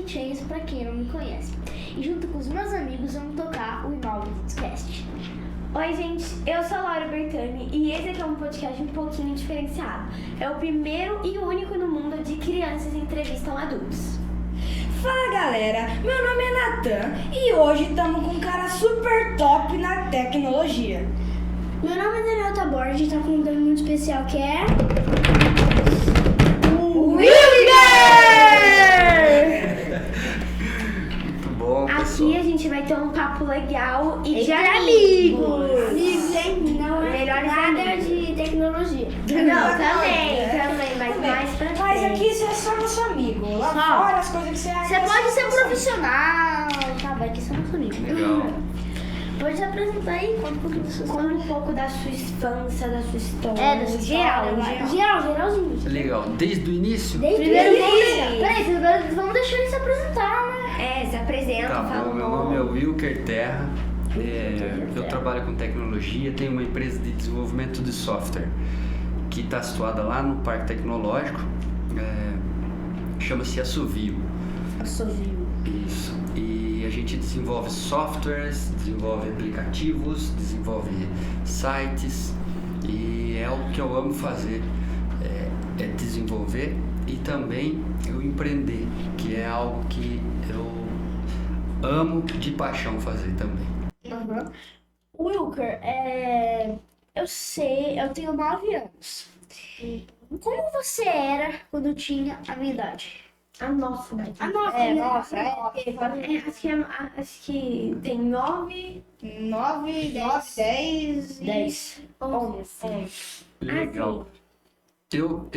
Chase, pra quem não me conhece. E junto com os meus amigos vamos tocar o Inóvidos-cast. Oi gente, eu sou a Laura Bertani e esse aqui é um podcast um pouquinho diferenciado. É o primeiro e único no mundo de crianças que entrevistam adultos. Fala galera, meu nome é Natan e hoje estamos com um cara super top na tecnologia. Meu nome é Daniel Tabor, a gente tá com um tema muito especial que é... o Wilger! Muito bom, pessoal. Aqui a gente vai ter um papo legal e de amigos, amigos. não é Melhores nada amigos. de tecnologia. Não, também, mas mais pra Mas frente. aqui você é só nosso amigo, lá Só. fora as coisas que você acha. Você pode ser profissional, tá? Vai que você não amigo. Legal. Pode se apresentar aí, conta um pouquinho da sua Conta um pouco da sua infância, da sua história. É, da sua geralzinho. Legal. Desde o início? Primeiro, Sim. vamos deixar ele se apresentar, né? Se apresenta, Tá fala bom, o meu nome é Wilker Terra. Eu Terra. trabalho com tecnologia, tenho uma empresa de desenvolvimento de software que está situada lá no Parque Tecnológico. Chama-se Assovio. Assovio. Isso. E a gente desenvolve softwares, desenvolve aplicativos, desenvolve sites e é o que eu amo fazer, é desenvolver e também eu empreender, que é algo que eu amo de paixão fazer também. Wilker, eu tenho 9 anos. Como você era quando tinha a minha idade? A nossa, né? Acho que tem 9, 9, 10, 10. 11. Legal. Eu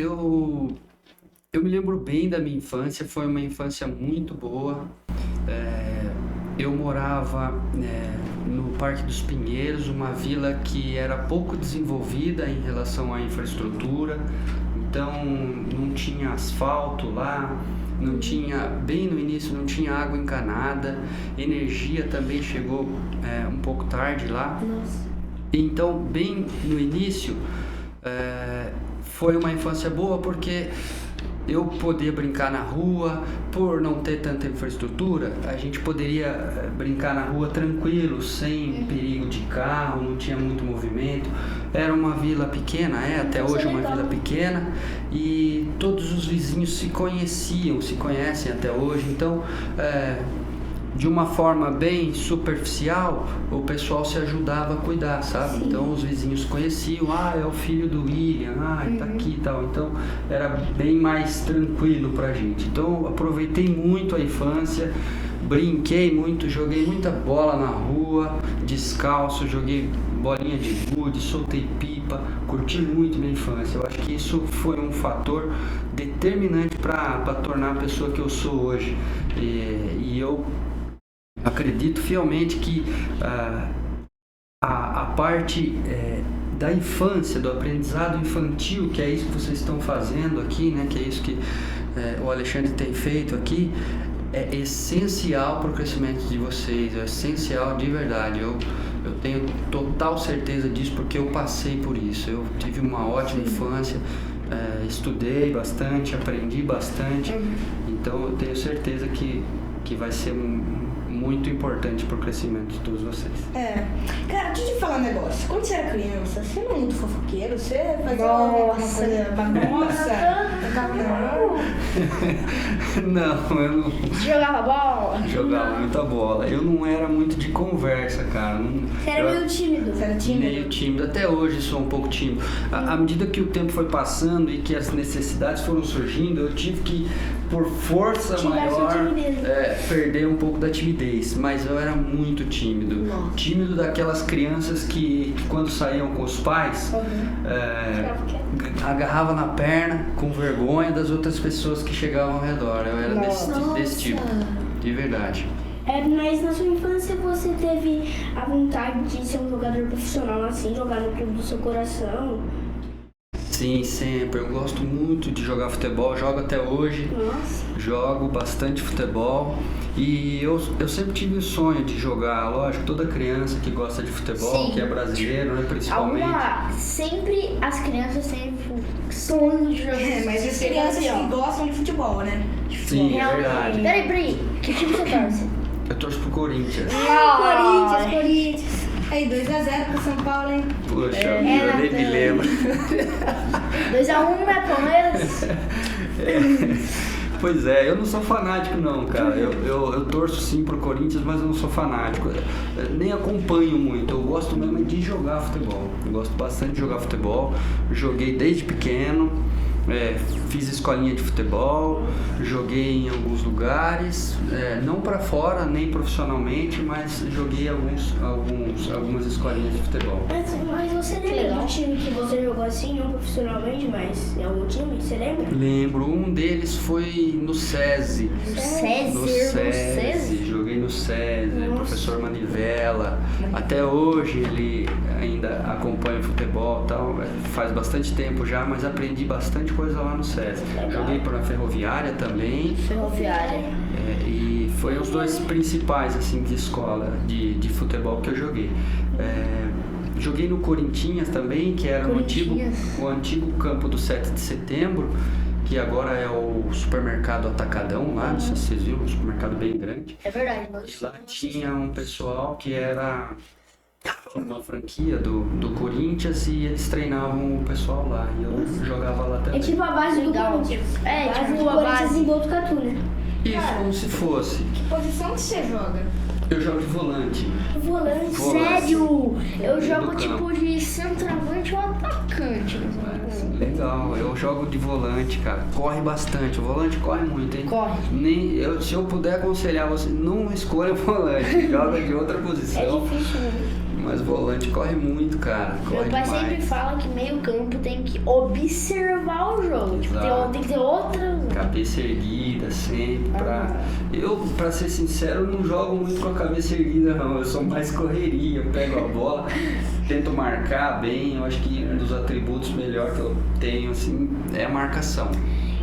me lembro bem da minha infância, foi uma infância muito boa. Eu morava no Parque dos Pinheiros, uma vila que era pouco desenvolvida em relação à infraestrutura, então não tinha asfalto lá, não tinha, bem no início não tinha água encanada, energia também chegou um pouco tarde lá. Nossa. Então, bem no início, foi uma infância boa porque eu podia brincar na rua, por não ter tanta infraestrutura, a gente poderia brincar na rua tranquilo, sem perigo de carro, não tinha muito movimento. Era uma vila pequena, até hoje uma vila pequena, e todos os vizinhos se conhecem até hoje, então de uma forma bem superficial, o pessoal se ajudava a cuidar, sabe? Sim. Então os vizinhos conheciam, é o filho do William, tá aqui e tal. Então era bem mais tranquilo pra gente. Então aproveitei muito a infância, brinquei muito, joguei muita bola na rua, descalço, joguei bolinha de gude, soltei pipa, curti muito minha infância. Eu acho que isso foi um fator determinante para tornar a pessoa que eu sou hoje. E eu acredito fielmente que a parte da infância, do aprendizado infantil, que é isso que vocês estão fazendo aqui, né? Que é isso que o Alexandre tem feito aqui, é essencial para o crescimento de vocês, é essencial de verdade. Eu tenho total certeza disso porque eu passei por isso. Eu tive uma ótima infância, estudei bastante, aprendi bastante, então eu tenho certeza que vai ser muito importante para o crescimento de todos vocês. Cara, deixa eu te falar um negócio. Quando você era criança, você não era muito fofoqueiro? Você fazia alguma coisa bagunça? Não, eu não Jogava bola? jogava muita bola. Eu não era muito de conversa, cara. Você era meio tímido. Você era tímido? Meio tímido, até hoje sou um pouco tímido. À medida que o tempo foi passando e que as necessidades foram surgindo, eu tive que, por força Tirar sua maior, timidez. perder um pouco da timidez. Mas eu era muito tímido. Nossa. Tímido daquelas crianças que quando saíam com os pais, agarrava na perna com vergonha das outras pessoas que chegavam ao redor. Eu era desse tipo, de verdade. Mas na sua infância você teve a vontade de ser um jogador profissional, assim, jogar no clube do seu coração? Sim, sempre. Eu gosto muito de jogar futebol, jogo até hoje. Nossa. Jogo bastante futebol e eu sempre tive o sonho de jogar, lógico, toda criança que gosta de futebol, Sim. que é brasileiro, né, principalmente. Sempre as crianças têm sonho de jogar. Mas as crianças que gostam de futebol, né? Sim, é verdade. Peraí, que time você torce? Eu torço pro Corinthians. Corinthians. Aí, 2x0 pro São Paulo, hein? Poxa, eu nem me lembro. 2x1, né, Palmeiras? Pois é, eu não sou fanático não, cara. Eu torço sim pro Corinthians, mas eu não sou fanático. Eu nem acompanho muito. Eu gosto mesmo de jogar futebol. Eu gosto bastante de jogar futebol. Joguei desde pequeno. Fiz escolinha de futebol, joguei em alguns lugares, não pra fora, nem profissionalmente, mas joguei algumas escolinhas de futebol. Mas você lembra do time que você jogou assim, não profissionalmente, mas em algum time? Você lembra? Lembro, um deles foi no SESI. No SESI, joguei no SESI, professor Manivela. Até hoje ele ainda acompanha o futebol e tal, faz bastante tempo já, mas aprendi bastante coisa lá no SESI. Joguei para a Ferroviária também. Ferroviária. E foi os dois principais assim de escola de futebol que eu joguei. Joguei no Corinthians também, que era o antigo campo do 7 de setembro, que agora é o supermercado Atacadão lá, não sei se vocês viram, um supermercado bem grande. É verdade, E lá tinha um pessoal que era uma franquia do Corinthians e eles treinavam o pessoal lá. E eu jogava lá É também. tipo a base do Legal. Corinthians. É, a base tipo do a Corinthians base. em Botucatu, né? Isso, como se fosse. Que posição que você joga? Eu jogo de volante. Volante. Sério? Eu Do jogo campo. tipo de centroavante ou atacante. Legal, eu jogo de volante, cara. Corre bastante, o volante corre muito, hein? Corre. Se eu puder aconselhar você, não escolha volante, joga de outra É posição. difícil, né? Mas volante corre muito, cara. Corre Meu pai demais. sempre fala que meio campo tem que observar o jogo. Tipo, Exato. tem que ter outra. Cabeça erguida sempre pra ser sincero, eu não jogo muito com a cabeça erguida não, eu sou mais correria, eu pego a bola, tento marcar bem, eu acho que um dos atributos melhor que eu tenho assim é a marcação.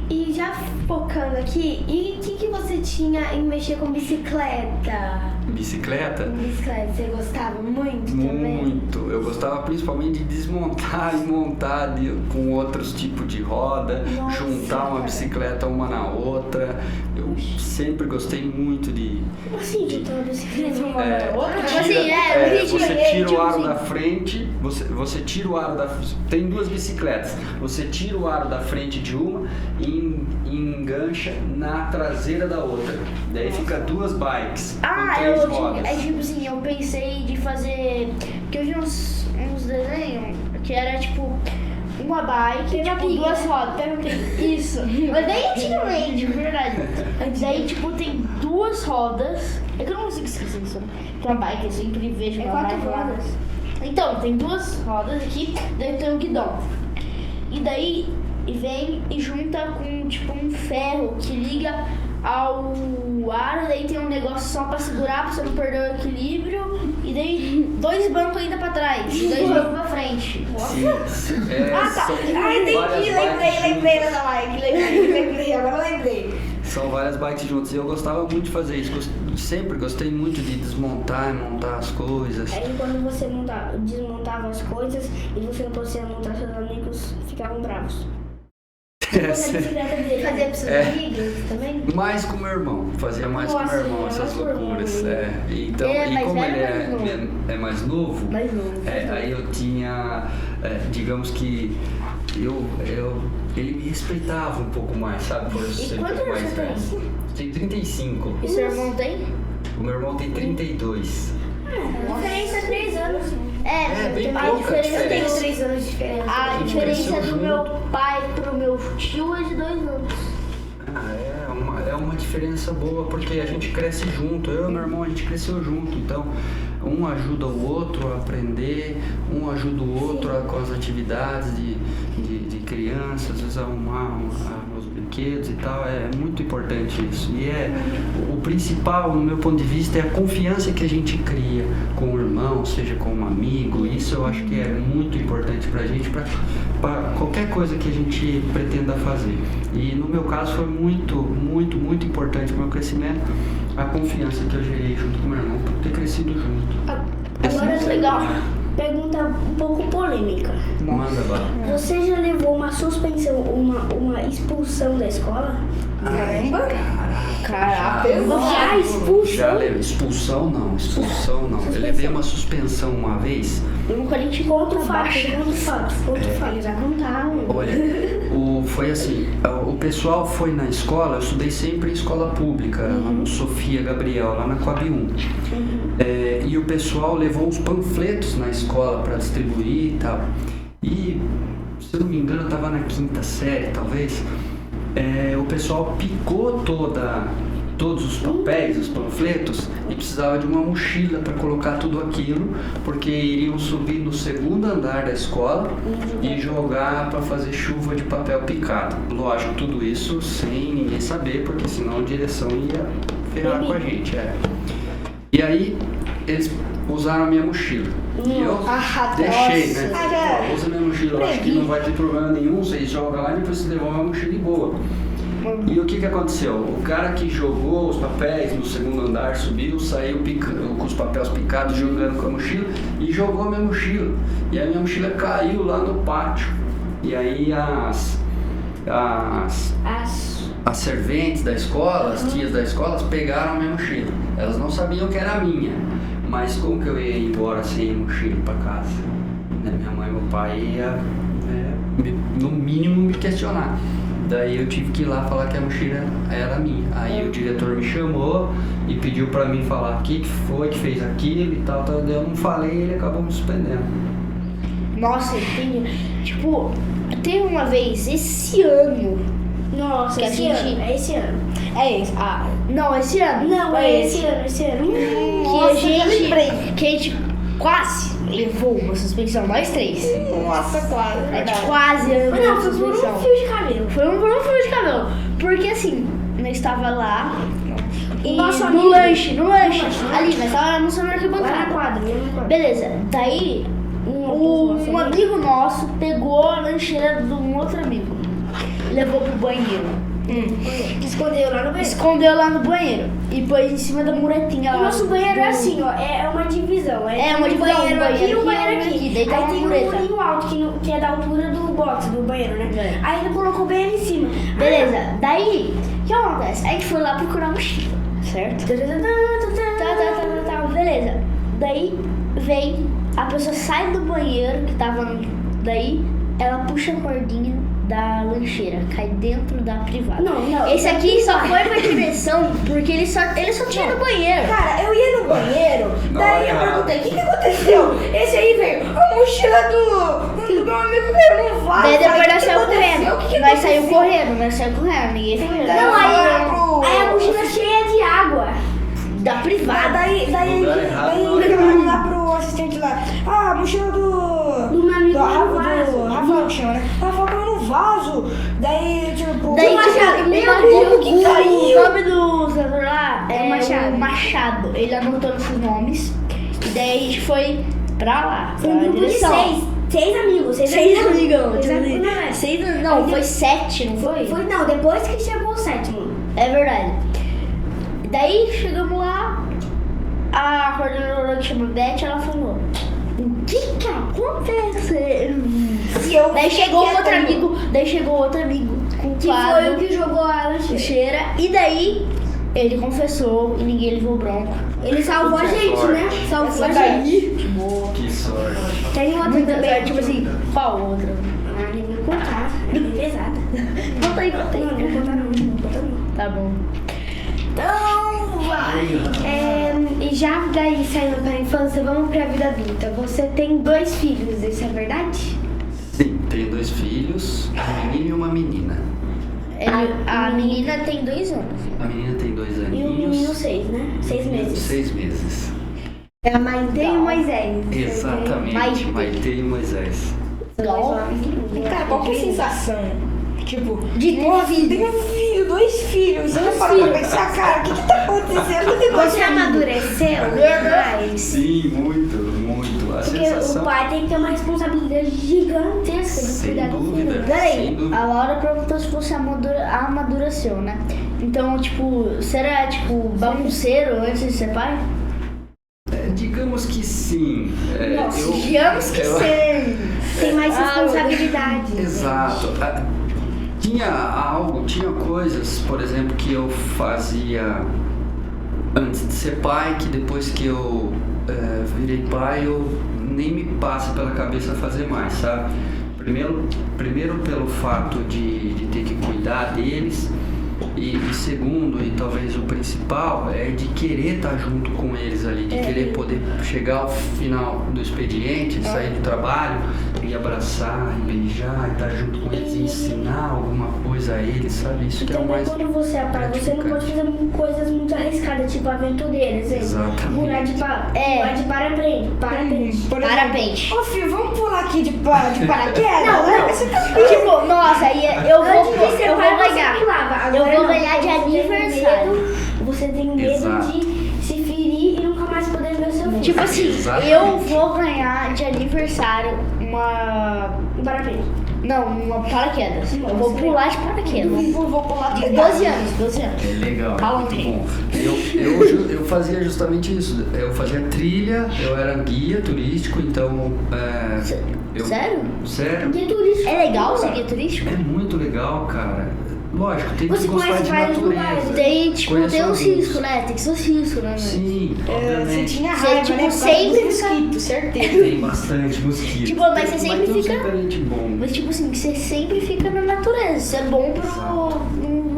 E já focando aqui, e o que você tinha em mexer com bicicleta? Bicicleta? Bicicleta, você gostava muito também? Muito. Eu gostava principalmente de desmontar e montar com outros tipos de roda, Nossa, juntar uma cara. bicicleta uma na outra. Eu sempre gostei muito de... Como assim, de toda bicicleta uma na outra? Tipo assim, você tira o aro da frente, você tira o aro da... Tem duas bicicletas. Você tira o aro da frente de uma e engancha na traseira da outra. Daí fica duas bikes com três rodas. Tipo assim, eu pensei de fazer. Porque eu vi uns desenhos que era tipo uma bike, tipo duas rodas. Isso. Mas daí antigamente, verdade. Daí tipo tem duas rodas. É que eu não consigo esquecer isso. Uma bike, eu sempre vejo uma quatro bike lá. rodas. Então, tem duas rodas aqui, daí tem um guidão. E daí vem e junta com tipo um ferro que liga ao aro, daí tem um negócio só pra segurar, pra você não perder o equilíbrio, e daí dois bancos ainda pra trás, dois bancos pra frente. Sim. São Entendi, várias bikes lembrei dessa bike. Lembrei, agora eu lembrei. São várias bikes juntas e eu gostava muito de fazer isso. Sempre gostei muito de desmontar e montar as coisas. Aí quando você desmontava as coisas e você não podia montar, seus amigos ficavam bravos. Você a bicicleta dele fazia pros seus amigos também? Mais com o meu irmão, fazia mais com o meu irmão essas loucuras. Então, Ele é e mais como velho ele ou mais novo? é mais novo, Mais novo. aí eu tinha, digamos que ele me respeitava um pouco mais, sabe? Por eu ser um quantos pouco anos mais você velho. Tem 35. E seu irmão tem? O meu irmão tem 32. Diferença é 3 anos. Bem a pouca diferença Eu tenho diferença. 3 anos de diferença. A gente diferença cresceu do meu pai pro meu tio é de 2 anos. É uma diferença boa, porque a gente cresce junto. Eu e meu irmão, a gente cresceu junto. Então, um ajuda o outro a aprender, um ajuda o outro com as atividades de criança, às vezes arrumar brinquedos e tal, é muito importante isso. E o principal, no meu ponto de vista, é a confiança que a gente cria com o irmão, seja com um amigo. Isso eu acho que é muito importante pra gente, pra qualquer coisa que a gente pretenda fazer. E no meu caso foi muito, muito, muito importante pro meu crescimento, a confiança que eu gerei junto com o meu irmão, por ter crescido junto. Agora é legal. Pergunta um pouco polêmica. Manda bala. Você já levou uma suspensão, uma expulsão da escola? Caramba. Caraca, Já expulsou? Já levei. Expulsão não. Eu levei uma suspensão uma vez. eu nunca nem te Conta o conto fato, conta o fato. Ele vai contar. Olha, foi assim, o pessoal foi na escola, eu estudei sempre em escola pública, lá no Sofia Gabriel, lá na Coab 1. E o pessoal levou uns panfletos na escola para distribuir e tal. E, se eu não me engano, eu estava na 5ª série, talvez. O pessoal picou todos os papéis, os panfletos, e precisava de uma mochila para colocar tudo aquilo, porque iriam subir no 2º andar da escola e jogar para fazer chuva de papel picado. Lógico, tudo isso sem ninguém saber, porque senão a direção ia ferrar com a gente. E aí eles usaram a minha mochila. E eu deixei, né? Usa minha mochila, eu acho que não vai ter problema nenhum, vocês jogam lá e depois vocês levam a mochila e boa. E o que aconteceu? O cara que jogou os papéis no 2º andar, subiu, saiu com os papéis picados, jogando com a mochila e jogou a minha mochila. E a minha mochila caiu lá no pátio. E aí as serventes da escola, as tias da escola, pegaram a minha mochila. Elas não sabiam que era minha, mas como que eu ia embora sem mochila para casa? Minha mãe e meu pai ia, no mínimo, me questionar. Daí eu tive que ir lá falar que a mochila era minha. Aí o diretor me chamou e pediu pra mim falar o que foi que fez aquilo e tal. Daí eu não falei e ele acabou me suspendendo. Nossa, entendi. Tipo, teve uma vez, esse ano. Nossa, Que a esse gente- ano. É esse ano. É esse? Não, esse ano. Não, é esse ano. Que a gente quase levou uma suspensão, nós três. Nossa, quase. A gente Verdade. quase levou Mas não, uma foi por suspensão. um fio de cabelo. Foi um fio de cabelo. Porque assim, nós estava lá e Nosso no amigo. lanche. No lanche. Ali, nós tava almoçando na Lá na arquibancada. quadra. Beleza, daí um amigo nosso pegou a lancheira de um outro amigo e levou pro banheiro. Escondeu lá no banheiro. Escondeu lá no banheiro e pôs em cima da muretinha lá. O nosso banheiro é assim, ó, é uma divisão. É uma tem um divisão, banheiro um aqui e um banheiro banheiro aqui, aqui. daí tem Aí uma tem um mureta. murinho alto que é da altura do box, do banheiro, né? É. Aí ele colocou bem ali em cima. Beleza, daí, o que acontece? A gente foi lá procurar mochila, certo? Beleza. Daí vem, a pessoa sai do banheiro que tava. Daí ela puxa a cordinha da lancheira, cai dentro da privada. Não, Esse aqui só foi pra direção porque ele só tinha no banheiro. Cara, eu ia no banheiro, daí eu Olha. perguntei, o que aconteceu? Esse aí veio, a mochila do meu amigo veio no vaso. Daí depois Aí, nós o que saímos aconteceu? O correndo. que Nós saímos aconteceu? correndo, ninguém foi. Daí Não, falaram pro- aí a mochila cheia de água. Da privada. Daí Lugar errado, daí não. ligaram lá pro assistente lá. Ah, a mochila Do meu amigo do no vaso. Rafael que chama, né? Ela falou que era no vaso. Daí, tipo... Daí, Machado, tipo, meu o Deus, nome- que caiu? o nome do senador lá é Machado. o Machado. Ele anotou esses nomes. E daí a gente foi pra lá. Foi um pra grupo de direção. seis amigos. Seis amigão. Não, Aí foi 7, não foi? Não, depois que chegou o sétimo. É verdade. Daí chegamos lá, a coordenadora que chama Beth, ela falou: o que acontece? E eu Daí chegou fiquei outro quieta, amigo, com Que foi o que jogou a lancheira. cheira, e daí ele confessou e ninguém levou bronca. Ele salvou a gente, né? Salvou a gente. Boa. Que sorte. Tem outra Muita também. sorte, tipo assim, qual outra? Ah, nem vou contar. É bem pesada. Conta aí, conta aí. Não vou contar não. Tá bom. Então, vai. E já daí saindo pra infância, vamos pra vida adulta. Você tem 2 filhos, isso é verdade? Sim, tenho 2 filhos, um menino e uma menina. A menina tem 2 anos. A menina tem 2 E o menino aninhos. 6, né? 6 meses. 6 meses. É a Maite e o Moisés. Exatamente, Maite. Maite e Moisés. Cara, qual que é a sensação Tipo, De ter nossa, filho. tem um filho, 2 filhos. Você não para pra pensar, cara, o que tá acontecendo? Você amadureceu demais. Sim, muito. A Porque sensação... o pai tem que ter uma responsabilidade gigantesca de Sem cuidar do dúvida. filho. Sem Peraí, dúvida. a Laura perguntou se você amadureceu, né? Então, tipo, você era, tipo, bagunceiro antes de ser pai? Digamos que sim. Digamos que sim. Tem mais responsabilidade. Exato. Tinha coisas, por exemplo, que eu fazia antes de ser pai, que depois que eu virei pai, eu nem me passa pela cabeça fazer mais, sabe? Primeiro pelo fato de ter que cuidar deles, e segundo, e talvez o principal, é de querer estar junto com eles ali, de querer poder chegar ao final do expediente, sair do trabalho e abraçar, e beijar, e estar junto com eles e ensinar alguma coisa a eles, sabe? Isso que é o Também mais quando você é pai, você não pode fazer coisas muito arriscadas, tipo aventureiras. Exatamente. Pular de parapente. Parabéns. Ô, filho, vamos pular aqui de paraquedas? Não. Você tá Tipo, nossa, aí eu Antes de ser vou pai, você ganhar. pulava. Eu Agora vou não. ganhar de Você tem aniversário. medo- Você tem medo Exato. de se ferir e nunca mais poder ver o seu filho. Tipo assim, Exatamente. eu vou ganhar de aniversário Um parapente. uma paraquedas. Eu vou pular de paraquedas. Vou pular De de 12 anos. É legal, Fala muito um bom. Eu fazia justamente isso. Eu fazia trilha, eu era guia turístico, então... Sério? Sério? Guia turístico. É legal ser guia turístico? É muito legal, cara. Lógico, tem que Você gostar conhece de vários natureza. lugares. Tem, tipo, Conheço tem um alguns. cisco, né? Tem que ser um cisco, né? Sim, Você obviamente. tinha Você, raiva, tipo, né? Por causa sempre dos fica- mosquitos, certeza. Tem bastante mosquito. Tipo, mas você sempre tem um fica- repelente bom. Mas, tipo assim, você sempre fica na natureza. Isso é bom Exato.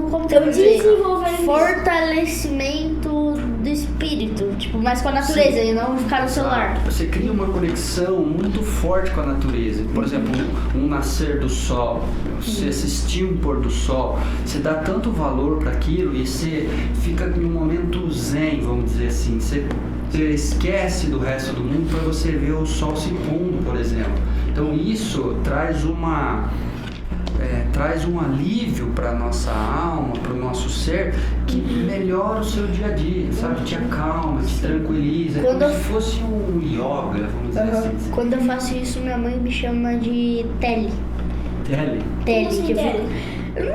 como Então, dizer, desenvolvimento. fortalecimento do espírito. Tipo, mais com a natureza e não ficar no celular. Você cria uma conexão muito forte com a natureza. Por exemplo, um nascer do sol, você assistir um pôr do sol, você dá tanto valor para aquilo e você fica em um momento zen, vamos dizer assim. Você esquece do resto do mundo para você ver o sol se pondo, por exemplo. Então isso traz um alívio para nossa alma, para o nosso ser, que melhora o seu dia a dia, sabe? Te acalma, te tranquiliza. É Quando como eu- se fosse um yoga, vamos dizer assim. Quando eu faço isso, minha mãe me chama de Tele. Tele. Tele, assim, que eu tele? fico... Eu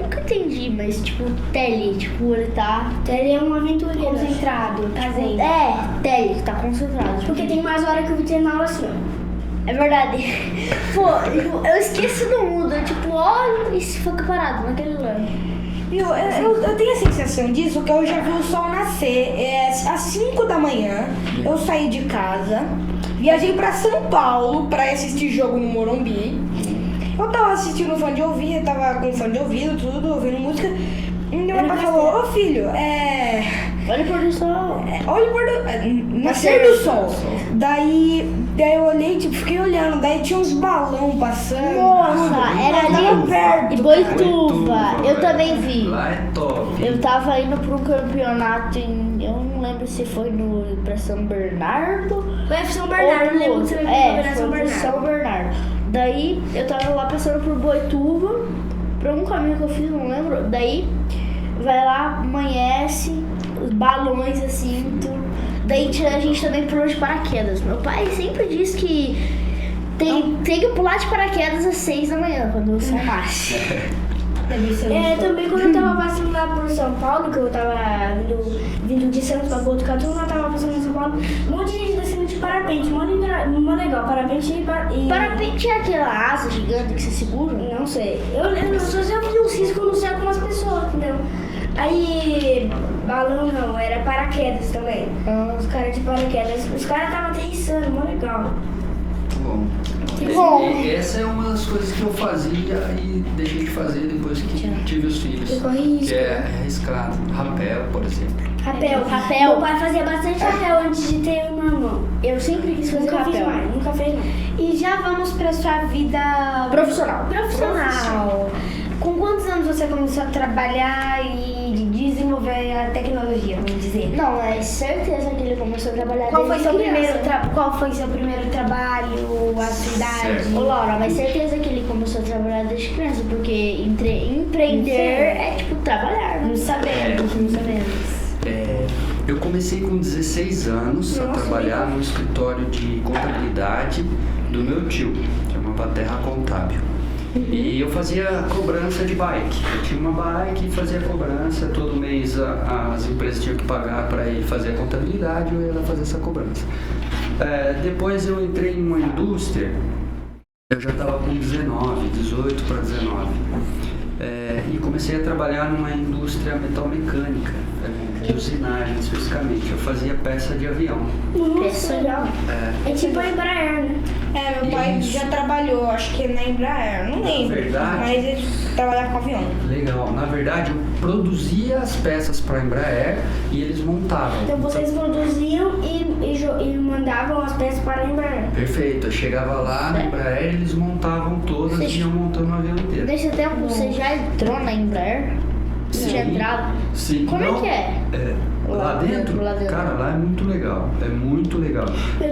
nunca entendi, mas tipo, Tele, tipo, ele tá... Ele é um aventureiro concentrado, tá zen. Tele, que tá concentrado. Porque tem mais hora que eu vi na aula assim, ó. É verdade. Pô, eu esqueci do mundo. Eu, tipo, olho e fica parado naquele lugar. Viu, eu tenho a sensação disso, que eu já vi o sol nascer. Às 5 da manhã, eu saí de casa, viajei pra São Paulo pra assistir jogo no Morumbi. Eu tava assistindo fone de ouvido, eu tava com fone de ouvido, tudo, ouvindo música. E meu pai falou, ô filho, Olha o pôr do sol. olha o pôr do... Nascer do sol. Daí eu olhei, tipo, fiquei olhando, daí tinha uns balão passando. Nossa, era tava ali perto. em Boituva. Eu velho. também vi. Lá é top. Eu tava indo pra um campeonato em... Eu não lembro se foi pra São Bernardo. Foi São Bernardo, eu lembro que você vai foi São pra São Bernardo. Bernardo. Daí eu tava lá passando por Boituva, pra um caminho que eu fiz, não lembro. Daí vai lá, amanhece, os balões assim, tudo. Daí a gente também pulou de paraquedas. Meu pai sempre diz que tem que pular de paraquedas às 6 da manhã, quando o sol nasce. Também quando eu tava passando lá por São Paulo, que eu tava vindo de Santos pra Botucatu, eu tava passando em São Paulo, um monte de gente descendo de parapente, mó legal, parapente e... Parapente é aquela asa gigante que você segura? Não sei. Eu só sei fazer um cisco no céu com as pessoas, entendeu? Aí, balão não, era paraquedas também. Os caras de paraquedas. Os caras estavam aterrissando, mó legal. Bom. Que bom. E essa é uma das coisas que eu fazia e deixei de fazer depois que tive os filhos. Você corre risco. Que é arriscado. Rapel, por exemplo. Rapel. Meu pai fazia bastante rapel antes de ter o meu irmão. Eu sempre quis fazer Nunca fiz rapel. mais, nunca fez mais. E já vamos pra sua vida Profissional. profissional. Com quantos anos você começou a trabalhar e de desenvolver a tecnologia, vamos dizer. Não, é certeza que ele começou a trabalhar Qual foi desde criança. Qual foi seu primeiro trabalho, a sua idade? Ô Laura, mas certeza que ele começou a trabalhar desde criança, porque empreender é tipo trabalhar, né? Não sabemos. Eu comecei com 16 anos a trabalhar no escritório de contabilidade do meu tio, chamava Terra Contábil. E eu fazia cobrança de bike. Eu tinha uma bike e fazia cobrança. Todo mês as empresas tinham que pagar para ele fazer a contabilidade e eu ia fazer essa cobrança. Depois eu entrei em uma indústria, eu já estava com 18 para 19. E comecei a trabalhar numa indústria metalmecânica, de usinagem especificamente. Eu fazia peça de avião. Nossa, legal. É tipo a Embraer, né? Meu pai já trabalhou, acho que na Embraer, não lembro. Verdade. Mas ele trabalhava com avião. Legal. Na verdade, eu produzia as peças para a Embraer e eles montavam. Então vocês produziam e mandavam as peças para a Embraer. Perfeito. Eu chegava lá na Embraer, eles montavam todas e iam montando o avião inteiro. Nesse tempo você já entrou na Embraer? Você tinha entrado? Sim. Como é que é? Lá dentro? Cara, lá é muito legal. É muito legal.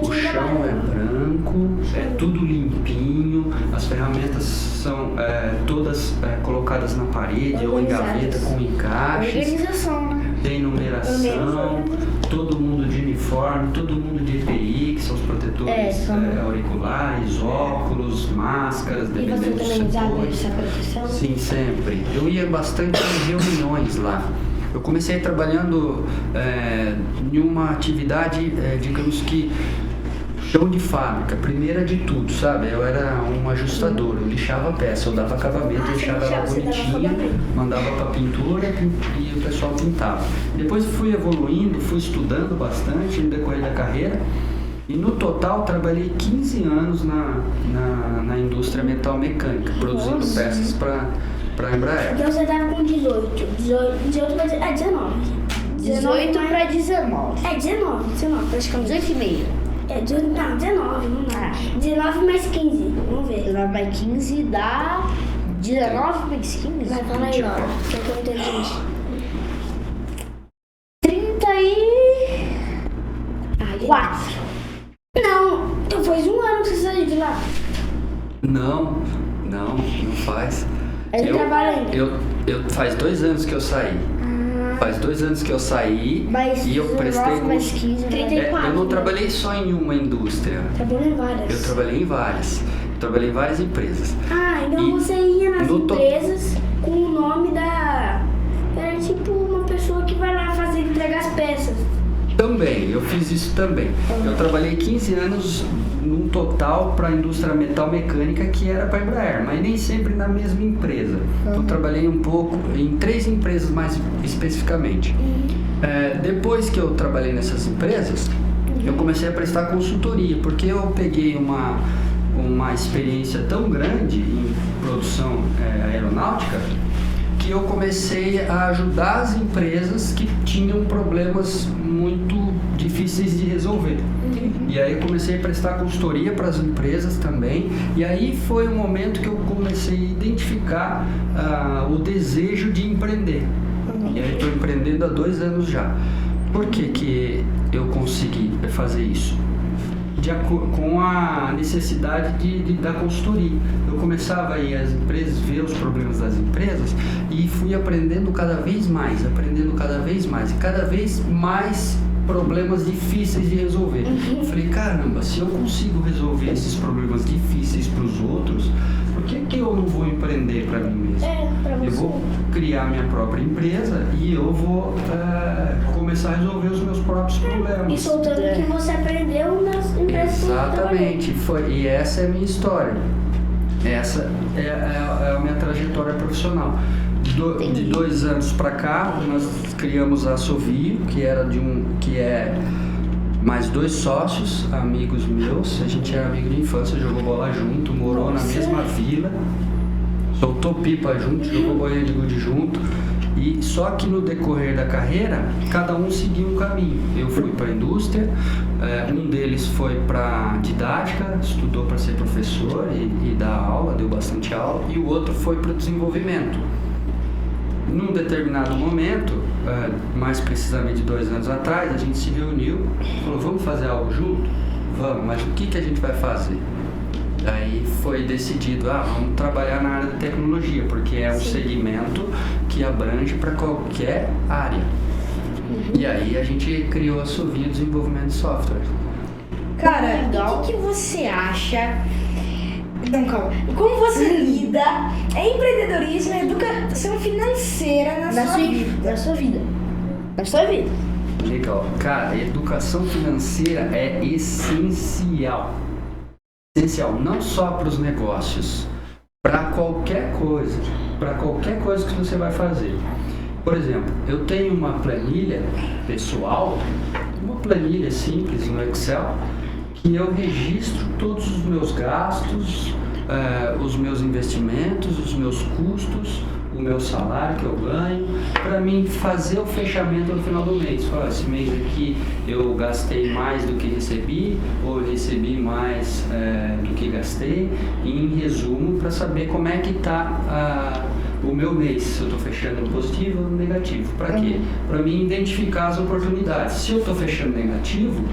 O chão é branco, é tudo limpinho, as ferramentas são todas colocadas na parede ou em gaveta com encaixes. Organização, né? Tem numeração, todo mundo de uniforme, todo mundo de EPI, que são os protetores auriculares, óculos, máscaras, E você dependendo também do usava setor. essa proteção? Sim, sempre. Eu ia bastante em reuniões lá. Eu comecei trabalhando em uma atividade, digamos que chão de fábrica, primeira de tudo, sabe? Eu era um ajustador, eu lixava a peça, eu dava acabamento, deixava ela bonitinha, mandava para pintura e o pessoal pintava. Depois fui evoluindo, fui estudando bastante no decorrer da carreira e no total trabalhei 15 anos na indústria metalmecânica, produzindo peças para a Embraer. Então você estava com 18 para 19. 18 para 19. 19 praticamente. 18 e meio. 19, não dá. 19 mais 15, vamos ver. 19 mais 15 dá 19 mais 15? Vai, fala aí, Laura, que eu tô inteligente. 34. Não, então faz um ano que você saiu de lá. Não faz. Ele trabalha ainda. Faz 2 anos que eu saí. Faz 2 anos que eu saí Mais e eu 19 prestei mais curso. 15, 34. Eu não trabalhei só em uma indústria. Trabalhou em várias. Eu trabalhei em várias. Trabalhei em várias empresas. Então E você ia nas no empresas com o nome da... Era tipo uma pessoa que vai lá entregar as peças. Também, eu fiz isso também. Eu trabalhei 15 anos num total para a indústria metalmecânica que era para a Embraer, mas nem sempre na mesma empresa. Eu trabalhei um pouco em 3 empresas mais especificamente. Depois que eu trabalhei nessas empresas, eu comecei a prestar consultoria, porque eu peguei uma experiência tão grande em produção aeronáutica que eu comecei a ajudar as empresas que tinham problemas muito difíceis de resolver. E aí eu comecei a prestar consultoria para as empresas também, e aí foi o momento que eu comecei a identificar o desejo de empreender. E aí estou empreendendo há 2 anos já. Por que eu consegui fazer isso? Com a necessidade da consultoria. Eu começava a ir às empresas, ver os problemas das empresas e fui aprendendo cada vez mais, e cada vez mais problemas difíceis de resolver. Eu falei, caramba, se eu consigo resolver esses problemas difíceis para os outros, por que eu não vou empreender para mim mesmo? Pra você. Eu vou criar minha própria empresa e eu vou começar a resolver os meus próprios problemas. E soltando o que você aprendeu nas empresas. Exatamente, e essa é a minha história. Essa é a minha trajetória profissional. De 2 anos para cá, nós criamos a Sovio, que é mais 2 sócios, amigos meus. A gente era amigo de infância, jogou bola junto, morou na mesma vila, soltou pipa junto, jogou bolinha de gude junto. E só que no decorrer da carreira, cada um seguiu um caminho. Eu fui para a indústria, um deles foi para didática, estudou para ser professor e dar aula, deu bastante aula, e o outro foi para o desenvolvimento. num determinado momento, mais precisamente 2 anos atrás, a gente se reuniu e falou, vamos fazer algo junto? Vamos, mas o que a gente vai fazer? Aí foi decidido, vamos trabalhar na área da tecnologia, porque é um segmento que abrange para qualquer área. E aí a gente criou a Sovio Desenvolvimento de Software. Cara, o que você acha? Não, calma. Como você lida empreendedorismo e educação financeira na sua vida? Na sua vida. Legal. Cara, educação financeira é essencial. Essencial, não só para os negócios, para qualquer coisa que você vai fazer. Por exemplo, eu tenho uma planilha pessoal, uma planilha simples no Excel, que eu registro todos os meus gastos, os meus investimentos, os meus custos, o meu salário que eu ganho, para mim fazer o fechamento no final do mês. Falar, esse mês aqui eu gastei mais do que recebi, ou eu recebi mais do que gastei, e em resumo, para saber como é que está o meu mês, se eu estou fechando no positivo ou no negativo. Para quê? Para mim identificar as oportunidades. Se eu estou fechando negativo,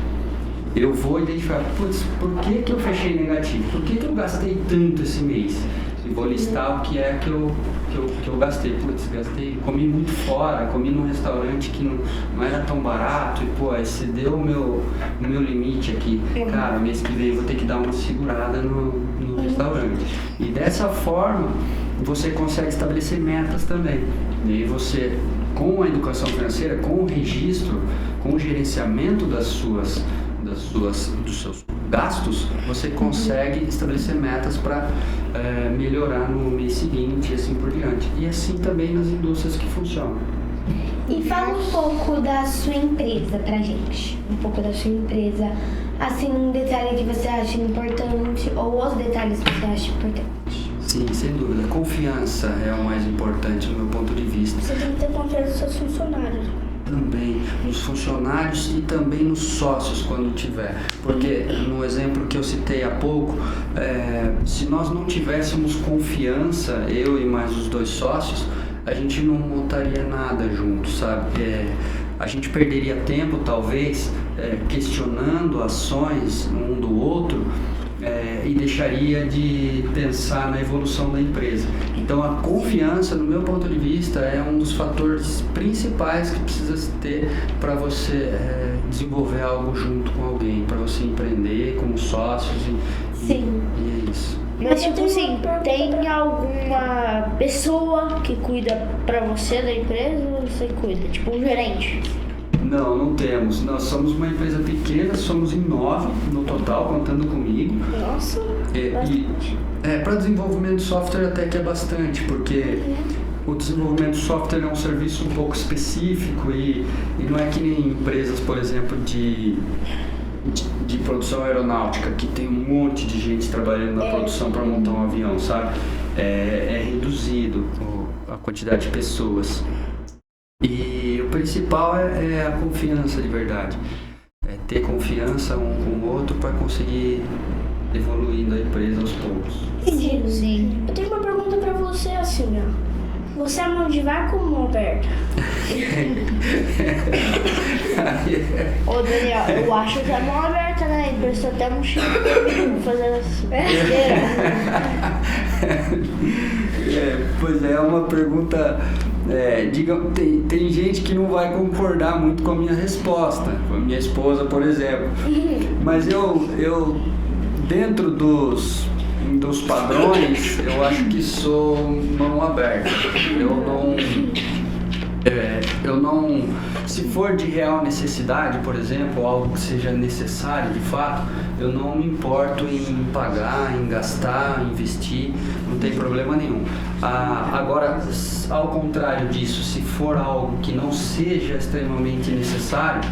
eu vou identificar, por que eu fechei negativo? Por que eu gastei tanto esse mês? E vou listar o que é que eu gastei. Comi muito fora, comi num restaurante que não era tão barato e, excedeu o meu limite aqui. Cara, mês que vem eu vou ter que dar uma segurada no restaurante. E dessa forma, você consegue estabelecer metas também. E aí você, com a educação financeira, com o registro, com o gerenciamento dos seus gastos, você consegue estabelecer metas para melhorar no mês seguinte e assim por diante. E assim também nas indústrias que funcionam. E fala um pouco da sua empresa pra gente. Um pouco da sua empresa. Assim, um detalhe que você acha importante ou os detalhes que você acha importante. Sim, sem dúvida. Confiança é o mais importante do meu ponto de vista. Você tem que ter confiança nos seus funcionários. Também nos funcionários e também nos sócios quando tiver, porque no exemplo que eu citei há pouco, se nós não tivéssemos confiança, eu e mais os 2 sócios, a gente não montaria nada junto, sabe? A gente perderia tempo talvez questionando ações um do outro, e deixaria de pensar na evolução da empresa. Então a confiança, no meu ponto de vista, é um dos fatores principais que precisa ter para você desenvolver algo junto com alguém, para você empreender como sócios e é isso. Mas tipo assim, tem alguma pessoa que cuida pra você da empresa ou você cuida? Tipo um gerente? Não temos. Nós somos uma empresa pequena, somos em 9 no total, contando comigo. Nossa, bastante. Para desenvolvimento de software até que é bastante, porque o desenvolvimento de software é um serviço um pouco específico e não é que nem empresas, por exemplo, de produção aeronáutica, que tem um monte de gente trabalhando na produção para montar um avião, sabe? É reduzido a quantidade de pessoas. E o principal é a confiança de verdade. É ter confiança um com o outro para conseguir evoluindo a empresa aos poucos. Sim. Eu tenho uma pergunta pra você assim, ó. Você é mão de vaca ou mão aberta? Ô Daniel, eu acho que é mão aberta, né? Ele prestou até um chip fazendo assim. Pois é uma pergunta. Tem gente que não vai concordar muito com a minha resposta, com a minha esposa, por exemplo. Mas eu dentro dos padrões, eu acho que sou mão aberta. Eu não, se for de real necessidade, por exemplo, algo que seja necessário de fato, eu não me importo em pagar, em gastar, investir, não tem problema nenhum. Agora, ao contrário disso, se for algo que não seja extremamente necessário,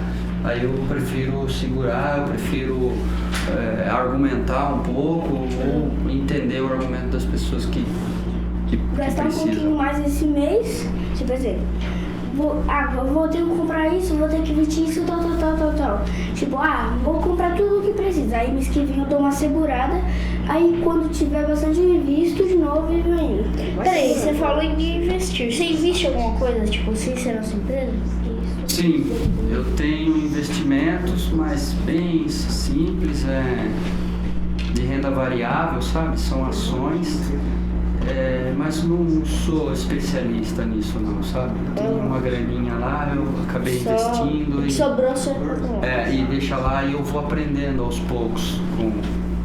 aí eu prefiro segurar, eu prefiro argumentar um pouco ou entender o argumento das pessoas que Gastar precisam. um pouquinho mais esse mês, tipo assim, vou ter que comprar isso, vou ter que investir isso, tal. Tipo, vou comprar tudo o que precisa. Aí mês que vem eu dou uma segurada, Aí quando tiver bastante visto, de novo, eu entro. Peraí, você falou em investir. Você investe em alguma coisa, tipo, sem ser na sua empresa? Sim, eu tenho investimentos, mas bem simples, de renda variável, sabe? São ações, mas não sou especialista nisso não, sabe? Tenho uma graninha lá, eu acabei investindo Sobrou você e deixa lá e eu vou aprendendo aos poucos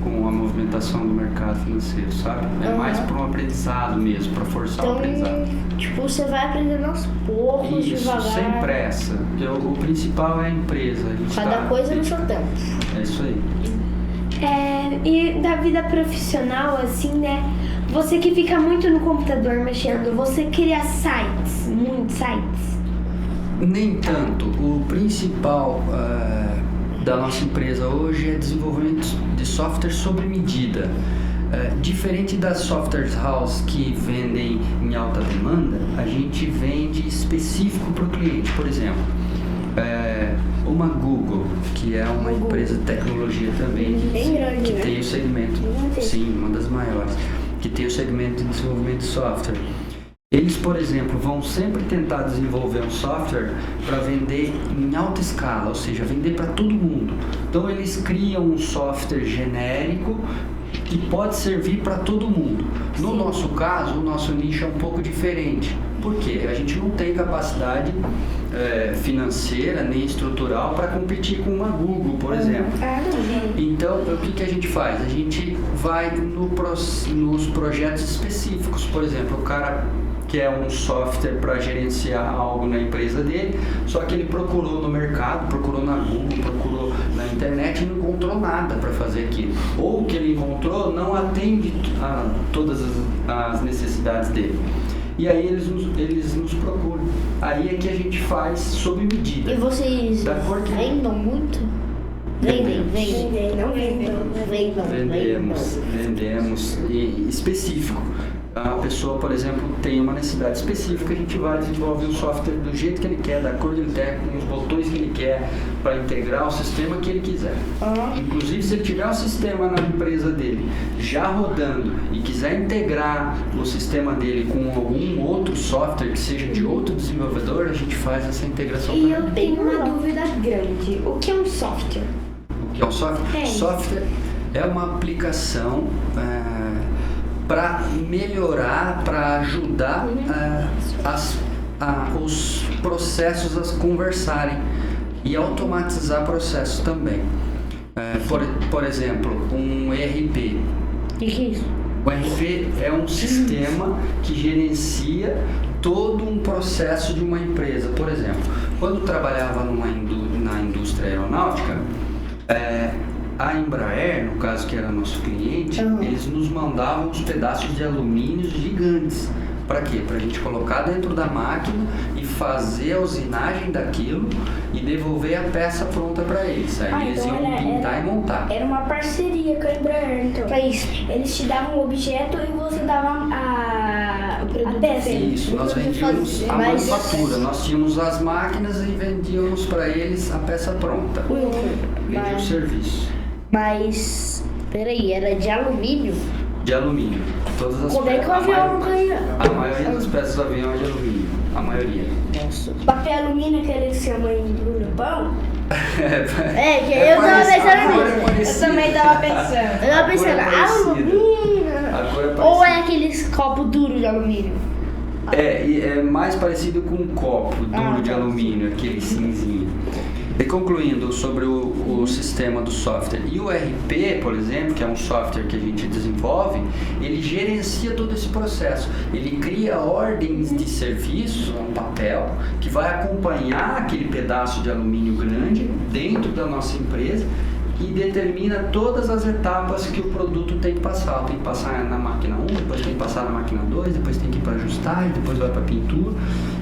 com a movimentação do mercado financeiro, sabe? É mais para um aprendizado mesmo, para forçar o aprendizado. Tipo, você vai aprendendo aos poucos, Isso, devagar. sem pressa. Porque o principal é a empresa. A gente Cada coisa no seu tempo. É isso aí. E da vida profissional, assim, né? Você que fica muito no computador mexendo, você cria sites, muitos sites? Nem tanto. O principal da nossa empresa hoje é desenvolvimento de software sob medida. Diferente das software houses que vendem em alta demanda, a gente vende específico para o cliente. Por exemplo, uma Google, que é uma empresa de tecnologia também, que tem o segmento, sim, uma das maiores, que tem o segmento de desenvolvimento de software. Eles, por exemplo, vão sempre tentar desenvolver um software para vender em alta escala, ou seja, vender para todo mundo. Então eles criam um software genérico que pode servir para todo mundo. No nosso caso, o nosso nicho é um pouco diferente. Por quê? A gente não tem capacidade financeira nem estrutural para competir com uma Google, por exemplo. Então, o que a gente faz? A gente vai nos projetos específicos. Por exemplo, o cara quer um software para gerenciar algo na empresa dele, só que ele procurou no mercado, procurou na Google, procurou na internet e não encontrou nada para fazer aquilo. Ou o que ele encontrou não atende a todas as necessidades dele. E aí eles nos procuram. Aí é que a gente faz sob medida. E vocês vendem muito? Vendem. Vendemos específico. A pessoa, por exemplo, tem uma necessidade específica, a gente vai desenvolver um software do jeito que ele quer, da cor que ele quer, com os botões que ele quer, para integrar o sistema que ele quiser. Inclusive, se ele tiver um sistema na empresa dele já rodando e quiser integrar o sistema dele com algum outro software que seja de outro desenvolvedor, a gente faz essa integração também. E eu tenho uma dúvida grande. O que é um software? O que é um software? Software é uma aplicação para melhorar, para ajudar os processos a conversarem e automatizar processos também. Por exemplo, um ERP. O que é isso? O ERP é um sistema que gerencia todo um processo de uma empresa. Por exemplo, quando eu trabalhava na indústria aeronáutica, a Embraer, no caso que era nosso cliente, eles nos mandavam uns pedaços de alumínio gigantes. Para quê? Para a gente colocar dentro da máquina e fazer a usinagem daquilo e devolver a peça pronta para eles. Aí eles iam pintar e montar. Era uma parceria com a Embraer, então. Eles te davam um objeto e você dava a peça. Isso, nós vendíamos a manufatura. Nós tínhamos as máquinas e vendíamos para eles a peça pronta. Vendia o serviço. Mas, peraí, era de alumínio? De alumínio. Todas as Como é que o avião ganha? A maioria das peças do avião é de alumínio. A maioria. Nossa. Papel alumínio, aquele que sua mãe embrulha o pão? Eu tava pensando nisso. Eu também tava pensando. Eu tava pensando, alumínio. A cor é parecida. Ou é aqueles copos duros de alumínio? É mais parecido com um copo duro de alumínio, aquele cinzinho. E concluindo sobre o sistema do software. E o ERP, por exemplo, que é um software que a gente desenvolve, ele gerencia todo esse processo. Ele cria ordens de serviço, um papel, que vai acompanhar aquele pedaço de alumínio grande dentro da nossa empresa e determina todas as etapas que o produto tem que passar. Tem que passar na máquina 1, depois tem que passar na máquina 2, depois tem que ir para ajustar, depois vai para pintura.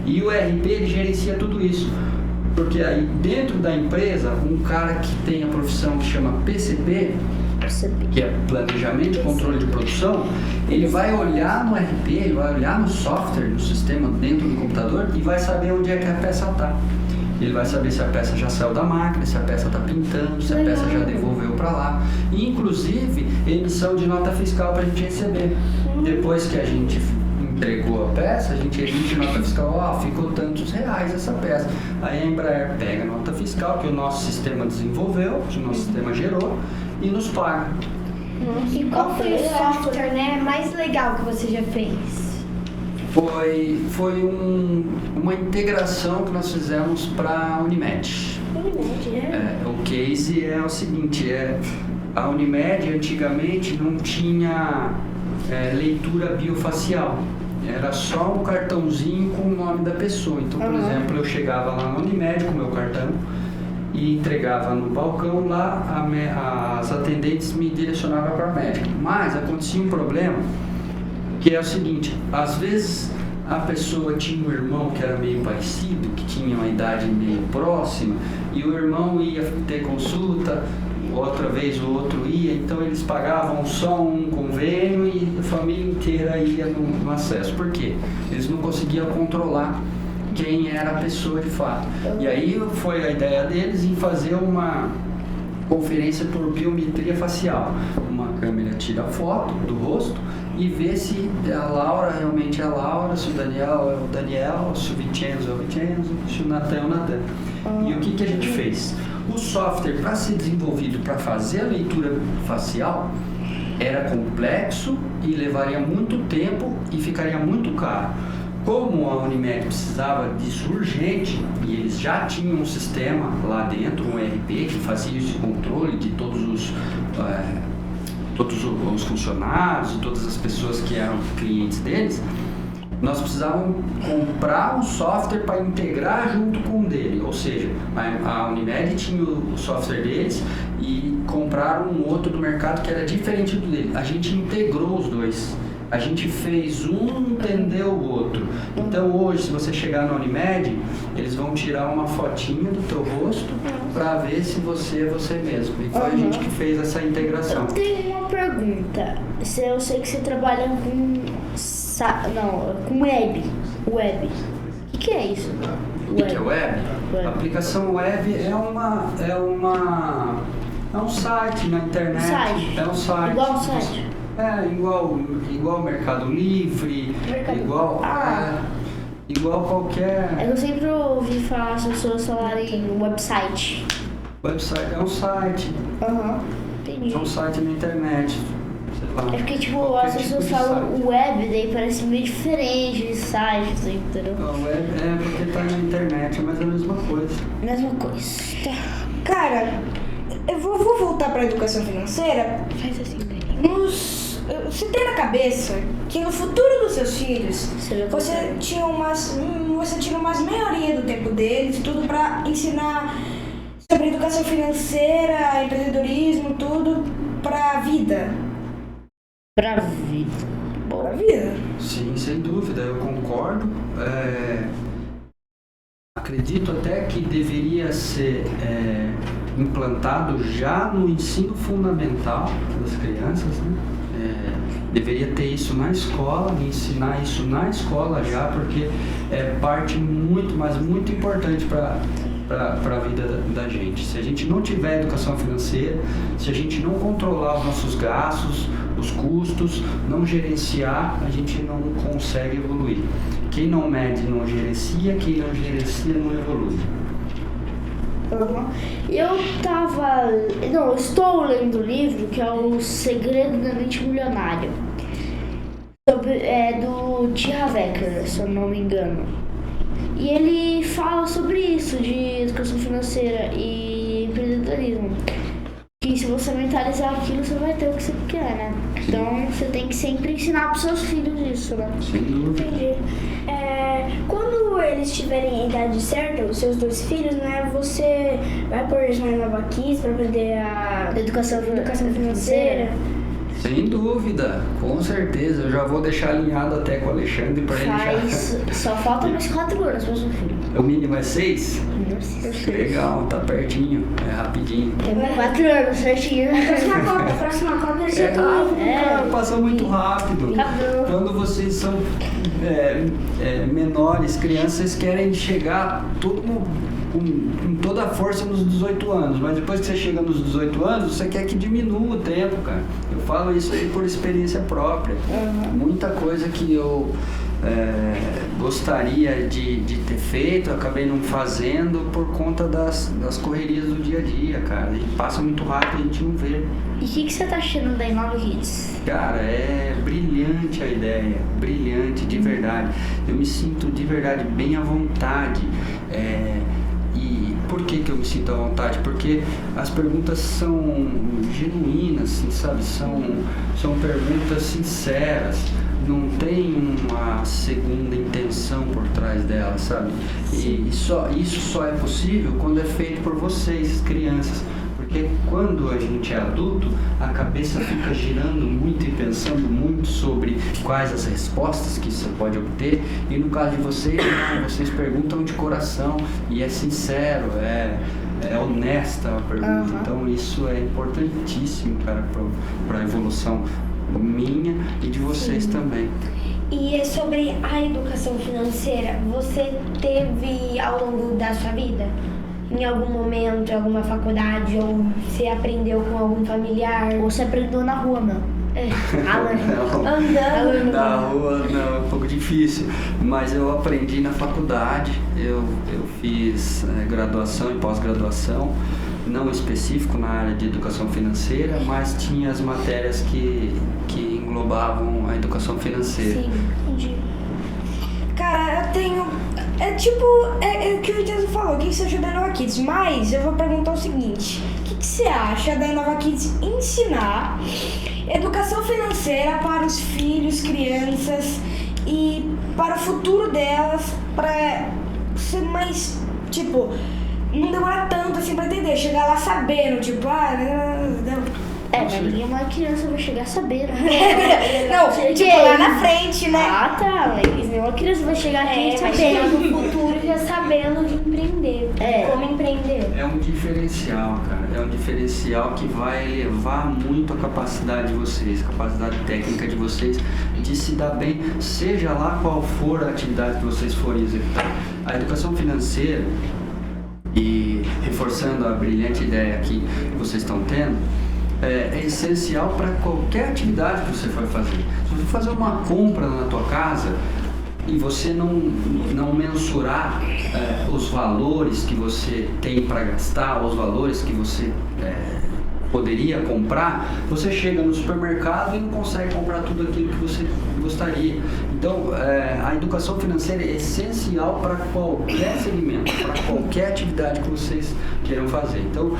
E o ERP ele gerencia tudo isso. Porque aí dentro da empresa, um cara que tem a profissão que chama PCP, que é Planejamento e Controle de Produção, ele vai olhar no ERP, ele vai olhar no software, no sistema dentro do computador e vai saber onde é que a peça está. Ele vai saber se a peça já saiu da máquina, se a peça está pintando, se a peça já devolveu para lá. E, inclusive, emissão de nota fiscal para a gente receber. Depois que a gente entregou a peça, a gente emite nota fiscal, ficou tantos reais essa peça. Aí a Embraer pega a nota fiscal que o nosso sistema desenvolveu, que o nosso sistema gerou, e nos paga. E qual foi o software, né, mais legal que você já fez? Foi uma integração que nós fizemos para a Unimed. O case é o seguinte, a Unimed antigamente não tinha leitura biofacial. Era só um cartãozinho com o nome da pessoa. Então, por exemplo, eu chegava lá na Unimed com o meu cartão e entregava no balcão lá, as atendentes me direcionavam para a médica. Mas acontecia um problema, que é o seguinte, às vezes a pessoa tinha um irmão que era meio parecido, que tinha uma idade meio próxima, e o irmão ia ter consulta, outra vez o outro ia, então eles pagavam só um convênio e a família inteira ia no acesso. Por quê? Eles não conseguiam controlar quem era a pessoa de fato. E aí foi a ideia deles em fazer uma conferência por biometria facial. Uma câmera tira a foto do rosto e vê se a Laura realmente é a Laura, se o Daniel é o Daniel, se o Vincenzo é o Vincenzo, se o Natan é o Natan. E o que a gente fez? O software, para ser desenvolvido para fazer a leitura facial, era complexo e levaria muito tempo e ficaria muito caro. Como a Unimed precisava disso urgente, e eles já tinham um sistema lá dentro, um ERP, que fazia esse controle de todos os funcionários e todas as pessoas que eram clientes deles, nós precisávamos comprar um software para integrar junto com o dele. Ou seja, a Unimed tinha o software deles e compraram um outro do mercado que era diferente do dele. A gente integrou os dois. A gente fez um entender o outro. Então hoje, se você chegar na Unimed, eles vão tirar uma fotinha do teu rosto para ver se você é você mesmo. E foi a gente que fez essa integração. Eu tenho uma pergunta. Eu sei que você trabalha com web. O que é isso? O que é web? A aplicação web é um site na internet. É um site. Igual um site. Igual Mercado Livre, igual qualquer... Eu sempre ouvi falar as pessoas falarem website. Website é um site. Entendi. É um site na internet. Sei lá, é porque, tipo, as pessoas falam site. web, daí parece meio diferente de sites, entendeu? A web é porque tá na internet, mas é a mesma coisa. Mesma coisa. Tá. Cara, eu vou voltar pra educação financeira. Faz assim, daí. Você tem na cabeça que no futuro dos seus filhos você tira umas meia horinha do tempo deles, tudo pra ensinar sobre educação financeira, empreendedorismo, tudo pra vida. Pra vida. Pra vida? Sim, sem dúvida, eu concordo. Acredito até que deveria ser implantado já no ensino fundamental das crianças, né? Deveria ter isso na escola, ensinar isso na escola já, porque é parte muito, mas muito importante para a vida da gente. Se a gente não tiver educação financeira, se a gente não controlar os nossos gastos, os custos, não gerenciar, a gente não consegue evoluir. Quem não mede não gerencia, quem não gerencia não evolui. Eu estou lendo o livro que é O Segredo da Mente Milionária. É do T. Harv Eker, se eu não me engano. E ele fala sobre isso, de educação financeira e empreendedorismo. Que se você mentalizar aquilo, você vai ter o que você quer, né? Então você tem que sempre ensinar para os seus filhos isso, né? Sem dúvida. Entendi. Quando eles tiverem a idade certa, os seus dois filhos, né? Você vai pôr eles na Nova Kids para aprender a educação financeira? Sem dúvida, com certeza. Eu já vou deixar alinhado até com o Alexandre para ele já... Só falta mais 4 anos para o seu filho. O mínimo é 6? Legal, tá pertinho, é rapidinho. Tem 4 anos, certinho. A próxima Copa ele já tá... Passa muito rápido. Quando vocês são menores, crianças, querem chegar todo mundo com toda a força nos 18 anos, mas depois que você chega nos 18 anos, você quer que diminua o tempo, cara. Eu falo isso aí por experiência própria. Muita coisa que eu gostaria de ter feito, eu acabei não fazendo por conta das correrias do dia a dia, cara. A gente passa muito rápido e a gente não vê. E o que você tá achando da Inova Kids? Cara, é brilhante a ideia, brilhante, de verdade. Eu me sinto de verdade bem à vontade. E por que eu me sinto à vontade? Porque as perguntas são genuínas, assim, sabe? São perguntas sinceras. Não tem uma segunda intenção por trás dela, sabe? E isso só é possível quando é feito por vocês, crianças. Porque quando a gente é adulto, a cabeça fica girando muito e pensando muito sobre quais as respostas que você pode obter. E no caso de vocês, não, vocês perguntam de coração e é sincero, é honesta a pergunta. Então isso é importantíssimo, cara, para a evolução minha e de vocês também. E é sobre a educação financeira. Você teve ao longo da sua vida, em algum momento, em alguma faculdade, ou você aprendeu com algum familiar? Ou você aprendeu na rua, não? Andando. Na rua não, é um pouco difícil, mas eu aprendi na faculdade. Eu fiz graduação e pós-graduação, não específico na área de educação financeira, mas tinha as matérias que englobavam a educação financeira. Sim, entendi. Cara, eu tenho... É o que o Vitor falou, o que você achou da Inova Kids? Mas eu vou perguntar o seguinte: o que você acha da Inova Kids ensinar educação financeira para os filhos, crianças e para o futuro delas, para ser mais, tipo, não demorar tanto assim pra entender, chegar lá sabendo, tipo, Mas nenhuma criança vai chegar sabendo. não, tipo, lá na frente, né? Ah, tá, mas nenhuma criança vai chegar aqui Vai chegar sabendo. no futuro já sabendo de empreender. Como empreender. É um diferencial, cara. É um diferencial que vai elevar muito a capacidade de vocês, a capacidade técnica de vocês de se dar bem, seja lá qual for a atividade que vocês forem executar. A educação financeira, e reforçando a brilhante ideia que vocês estão tendo, é essencial para qualquer atividade que você for fazer. Se você fazer uma compra na tua casa e você não mensurar os valores que você tem para gastar, os valores que você poderia comprar, você chega no supermercado e não consegue comprar tudo aquilo que você gostaria. Então, a educação financeira é essencial para qualquer segmento, para qualquer atividade que vocês queiram fazer. Então,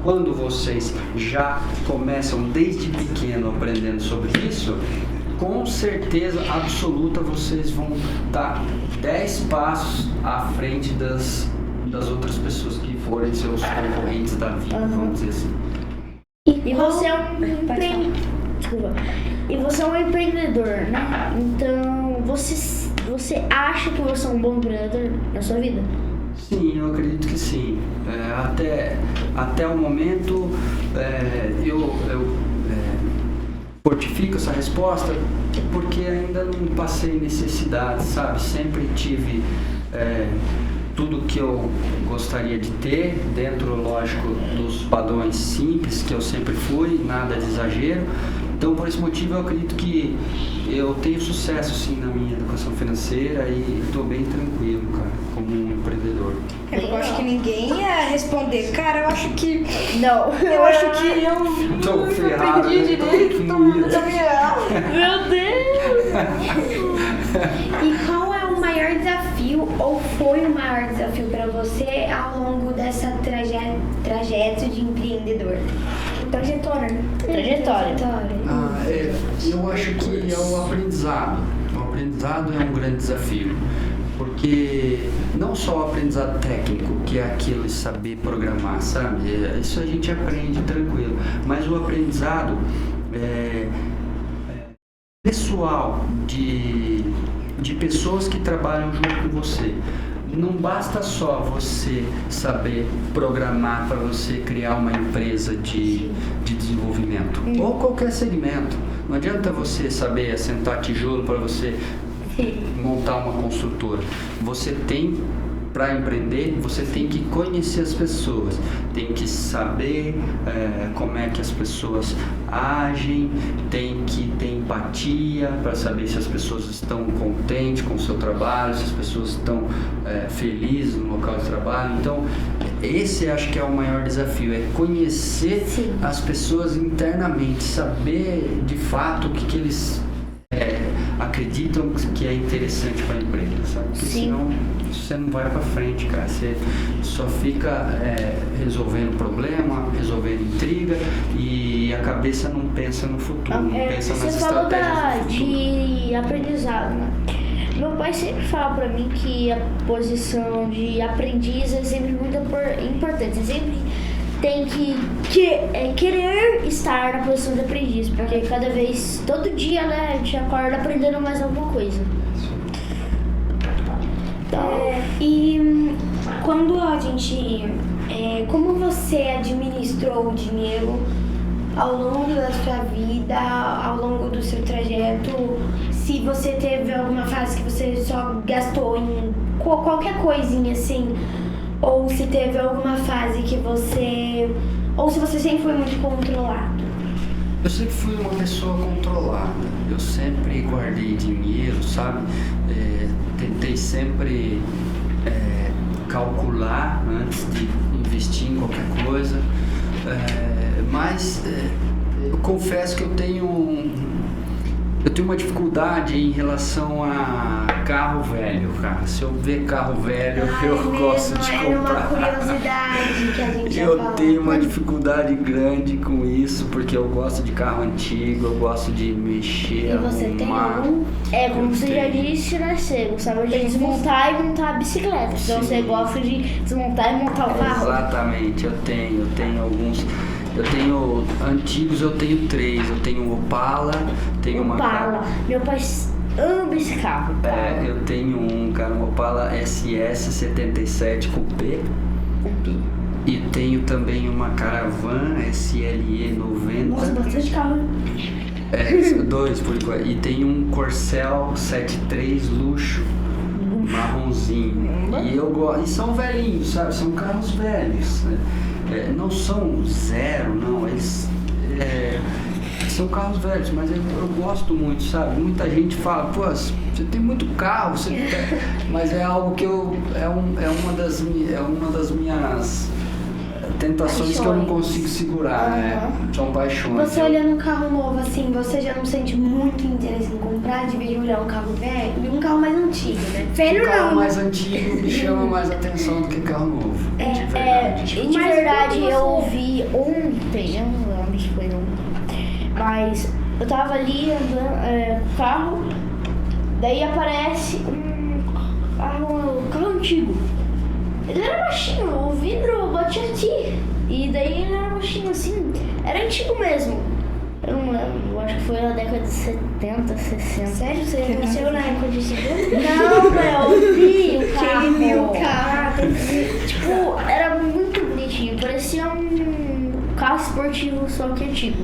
quando vocês já começam desde pequeno aprendendo sobre isso, com certeza absoluta vocês vão dar 10 passos à frente das outras pessoas que forem seus concorrentes da vida, vamos dizer assim. E você é um empreendedor, né? Então, você acha que você é um bom empreendedor na sua vida? Sim, eu acredito que sim. Até o momento, eu fortifico essa resposta porque ainda não passei necessidade, sabe? Sempre tive tudo que eu gostaria de ter, dentro, lógico, dos padrões simples que eu sempre fui, nada de exagero. Então, por esse motivo, eu acredito que eu tenho sucesso, sim, na minha educação financeira e estou bem tranquilo, cara, como um empreendedor. Eu acho que ninguém ia responder. Cara, eu acho que... Não. Eu acho que eu Tô ferrado, entendi né? direito. Meu Deus! E qual é o maior desafio, ou foi o maior desafio para você ao longo dessa trajeto de empreendedor? Trajetória. Eu acho que é o aprendizado. O aprendizado é um grande desafio, porque não só o aprendizado técnico, que é aquilo de saber programar, sabe? Isso a gente aprende tranquilo, mas o aprendizado pessoal de pessoas que trabalham junto com você. Não basta só você saber programar para você criar uma empresa de desenvolvimento ou qualquer segmento. Não adianta você saber assentar tijolo para você montar uma construtora. Você tem para empreender, você tem que conhecer as pessoas, tem que saber como é que as pessoas agem, tem que ter empatia para saber se as pessoas estão contentes com o seu trabalho, se as pessoas estão felizes no local de trabalho. Então, esse acho que é o maior desafio, é conhecer as pessoas internamente, saber de fato o que eles acreditam que é interessante para a empresa, sabe? Porque senão você não vai para frente, cara. Você só fica resolvendo problema, resolvendo intriga e a cabeça não pensa no futuro, não pensa nas estratégias do futuro. De aprendizado, né? Meu pai sempre fala pra mim que a posição de aprendiz é sempre muito importante. Você sempre tem que querer estar na posição de aprendiz, porque cada vez, todo dia, né, a gente acorda aprendendo mais alguma coisa. E quando a gente... como você administrou o dinheiro ao longo da sua vida, ao longo do seu trajeto? Se você teve alguma fase que você só gastou em qualquer coisinha assim, ou se teve alguma fase que você... ou se você sempre foi muito controlado? Eu sempre fui uma pessoa controlada, eu sempre guardei dinheiro, sabe? Tentei sempre calcular antes de investir em qualquer coisa, mas eu confesso que eu tenho uma dificuldade em relação a carro velho, cara. Se eu ver carro velho, eu gosto de comprar. É uma curiosidade que a gente Eu tenho uma dificuldade grande com isso, porque eu gosto de carro antigo, eu gosto de mexer, E você tem arrumar. algum? Como você já disse, né? Você gostava de desmontar e montar a bicicleta. Então você gosta de desmontar e montar o carro. Exatamente, eu tenho alguns. Eu tenho antigos, eu tenho 3. Eu tenho um Opala, tenho uma... Meu pai ama esse carro. eu tenho um Opala SS77 Coupé. E tenho também uma Caravan SLE 90. Nossa, bastante carro. 2 por enquanto. E tenho um Corcel 73 luxo, marronzinho. E eu gosto. E são velhinhos, sabe? São carros velhos, né? Não são zero, não. Eles são carros velhos, mas eu gosto muito, sabe? Muita gente fala, pô, você tem muito carro, mas é algo que é uma das minhas tentações que eu não consigo segurar, né? São paixões. Você olhando um carro novo assim, você já não sente muito interesse em comprar, de vez olhar um carro velho e um carro mais antigo, né? O carro mais antigo me chama mais atenção do que carro novo. De verdade, eu vi ontem, eu não lembro se foi ontem, mas eu tava ali andando com o carro, daí aparece um carro antigo. Ele era baixinho, o vidro batia aqui. E daí ele era baixinho assim, era antigo mesmo. Eu não lembro, eu acho que foi na década de 70, 60. Sério? Você nasceu na época de segundo? Não, eu vi o carro. Quem viu o carro? Tipo, era muito bonitinho, parecia um carro esportivo, só que antigo.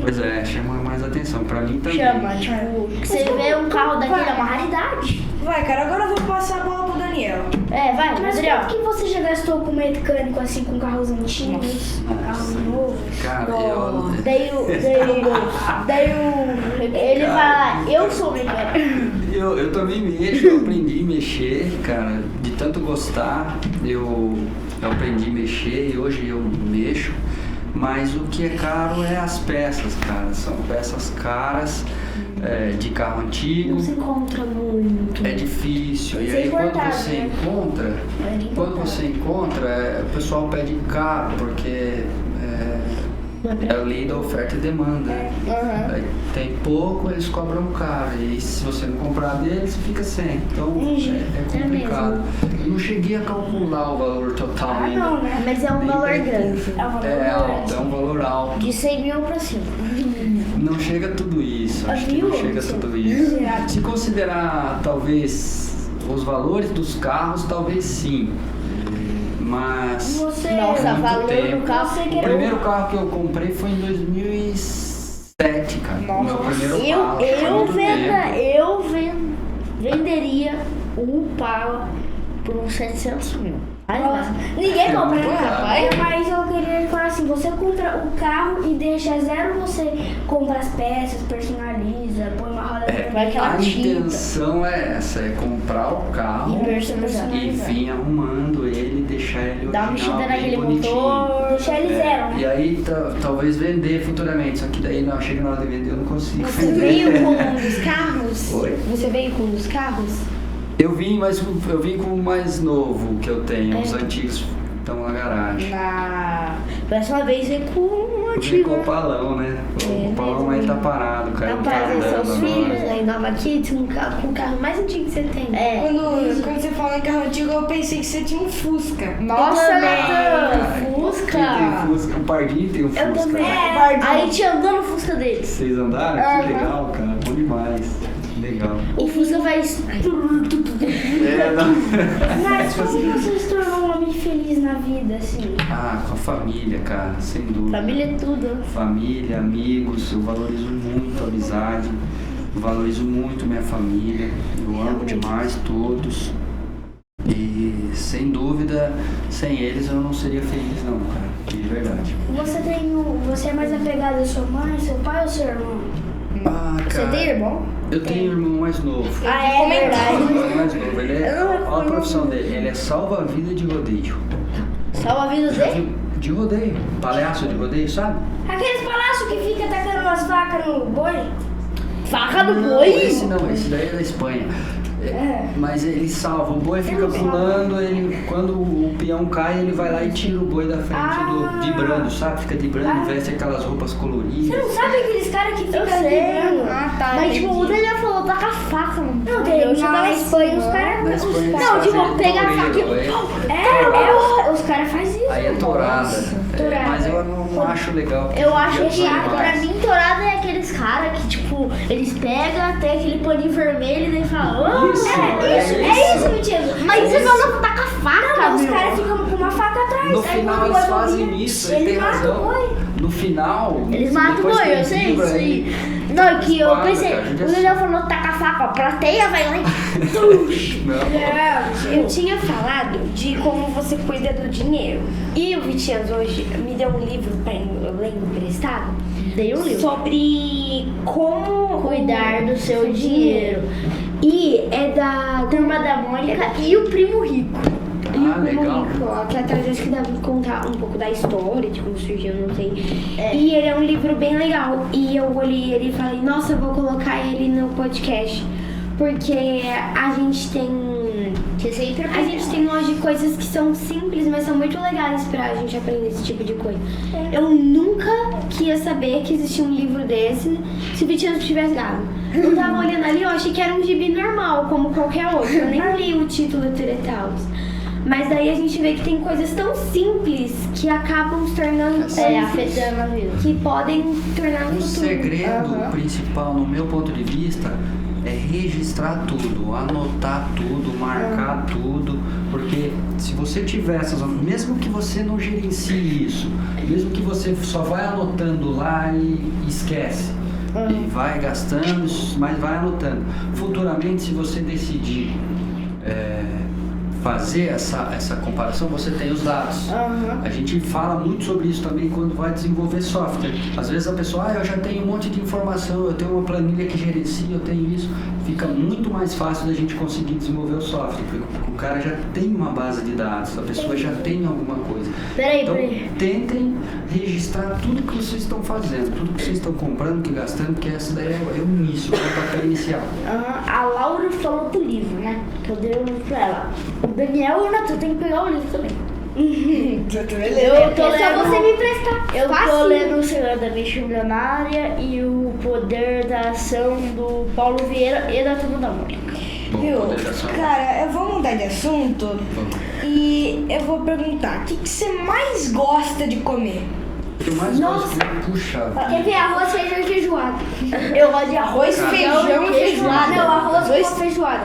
Pois chama mais atenção, pra mim também. Chama, tipo, você vê um carro daquele, é uma raridade. Vai, cara, agora eu vou passar a bola pro Daniel. Vai, Mas Adriel. quanto que você já gastou com mecânico, assim, com carros antigos, carros novos? Cara, Ele fala, eu sou mecânico. Eu também mexo, eu aprendi a mexer, cara, de tanto gostar, eu aprendi a mexer e hoje eu mexo, mas o que é caro é as peças, cara, são peças caras, de carro antigo. Não se encontra muito. É difícil, e aí quando você encontra, o pessoal pede caro, porque é a lei da oferta e demanda. Aí tem pouco, eles cobram caro, e se você não comprar deles, você fica sem. Então é complicado. Eu não cheguei a calcular o valor total ainda. Não, né? Mas é um valor grande. É um valor alto. De 100 mil pra cima. Não chega a tudo isso, acho que não chega a tudo isso. Se considerar, talvez, os valores dos carros, talvez sim. Mas... Nossa, valor do carro. O primeiro carro que eu comprei foi em 2007, cara. O meu primeiro carro. Eu venderia o Opala por uns 700 mil. Nossa, ninguém compra, né? Rapaz. Mas eu queria falar assim, você compra o carro e deixa zero, você compra as peças, personaliza, põe uma roda vai aquela A tinta. intenção é essa, é comprar o carro E personalizar. e vir arrumando ele, deixar ele Dá uma original, mexida bem naquele bonitinho. motor. deixa ele zero, né? E aí talvez vender futuramente, só que daí não, chega na hora de vender eu não consigo. Você veio com um dos carros? Oi? Você veio com um dos carros? Eu vim com o mais novo que eu tenho, os antigos estão na garagem. Na próxima vez vem com um Eu vim antigo. com o Palão, né? O Palão aí tá parado, o cara não tá Trazer andando seus filhos agora. aí em Nova Kids com o carro mais antigo que você tem. Quando você falou em carro antigo, eu pensei que você tinha um Fusca. Nossa, Natan, Quem tem Fusca. Fusca? O Pardinho tem um Fusca. Eu também. né? A gente andou no Fusca deles. Vocês andaram? Que legal, cara. Bom demais. Legal. O Fusca faz. Mas como você se tornou um homem feliz na vida, assim? Com a família, cara, sem dúvida. Família é tudo. Família, amigos, eu valorizo muito a amizade, eu valorizo muito minha família, eu amo demais todos. E sem dúvida, sem eles eu não seria feliz não, cara, de verdade. Você é mais apegado à sua mãe, seu pai ou seu irmão? Você tem irmão? Eu tenho um irmão mais novo. É verdade. O irmão mais novo, ele olha a profissão dele, ele é salva-vida de rodeio. Salva a vida Já dele? viu? De rodeio, palhaço de rodeio, sabe? Aqueles palácios que fica tacando umas facas no boi? Faca do Não, boi? esse não, esse daí é da Espanha. Mas ele salva, o boi fica pulando, quando o peão cai, ele vai lá e tira o boi da frente vibrando, sabe? Fica vibrando, veste aquelas roupas coloridas. Você não sabe aqueles caras que ficam Eu sei. vibrando? Tá. Mas tipo, o Daniel falou, taca a faca, mano. Não, tem Eu já na tava Espanha os Na caras. Espanha eles Não, tipo, fazem pega a faca toureiro, e. Os caras fazem isso. Aí é tourada. Tourada. Mas eu não acho legal. porque Eu acho judia chato. demais. Pra mim, tourada é aqueles caras que, tipo, eles pegam, tem aquele paninho vermelho e daí falam, Isso, É isso, Vitinho. Mas você não taca a faca, Os meu. caras ficam com uma faca atrás. No aí final quando o eles boi fazem vira, isso, ele tem matam o razão. boi. No final, Eles matam o depois boi, que eu sei vibra, isso aí. ele- Não, é que eu Espada, pensei, cara, o judiação. Daniel falou, taca a faca, ó, plateia vai lá e... Não. Eu tinha falado de como você cuida do dinheiro. E o Vitians hoje me deu um livro eu lembro emprestado Dei um livro. sobre como Cuidar do seu dinheiro. E é da Turma da Mônica e o Primo Rico. Legal. Que atrás acho que dá pra contar um pouco da história, de como surgiu, não sei. E ele é um livro bem legal. E eu olhei ele e falei, nossa, eu vou colocar ele no podcast. Porque a gente tem. Que sempre A gente tem hoje coisas que são simples, mas são muito legais pra gente aprender esse tipo de coisa. Eu nunca ia saber que existia um livro desse se o Vitinho tivesse dado. Eu tava olhando ali, eu achei que era um gibi normal, como qualquer outro. Eu nem li o título Turetaus. Mas daí a gente vê que tem coisas tão simples que acabam se tornando afetando a vida. que podem tornar no O futuro. segredo principal, no meu ponto de vista, é registrar tudo, anotar tudo, marcar tudo, porque se você tiver essas, mesmo que você não gerencie isso, mesmo que você só vai anotando lá e esquece, e vai gastando, mas vai anotando. Futuramente, se você decidir fazer essa comparação, você tem os dados. A gente fala muito sobre isso também quando vai desenvolver software. Às vezes a pessoa, eu já tenho um monte de informação, eu tenho uma planilha que gerencia, eu tenho isso. Fica muito mais fácil da gente conseguir desenvolver o software, porque o cara já tem uma base de dados, a pessoa já tem alguma coisa. Então, tentem registrar tudo que vocês estão fazendo, tudo que vocês estão comprando, que gastando, porque essa daí é o início, o pontapé inicial. A Laura falou do livro, né? Que eu dei o livro pra ela. O Daniel e o Natan tem que pegar o livro também. Eu tô É só você lendo, me emprestar. eu tô Fácil. lendo O Senhor da Mente Milionária e O Poder da Ação do Paulo Vieira e da Turma da Mônica. Bom, Viu? poder de ação. Cara, eu vou mudar de assunto e eu vou perguntar, o que você mais gosta de comer? O que eu mais gosto de puxar. Quer ver arroz, feijão e feijoada? Eu gosto de arroz, Cara. feijão e feijoada. Não, arroz com feijoada.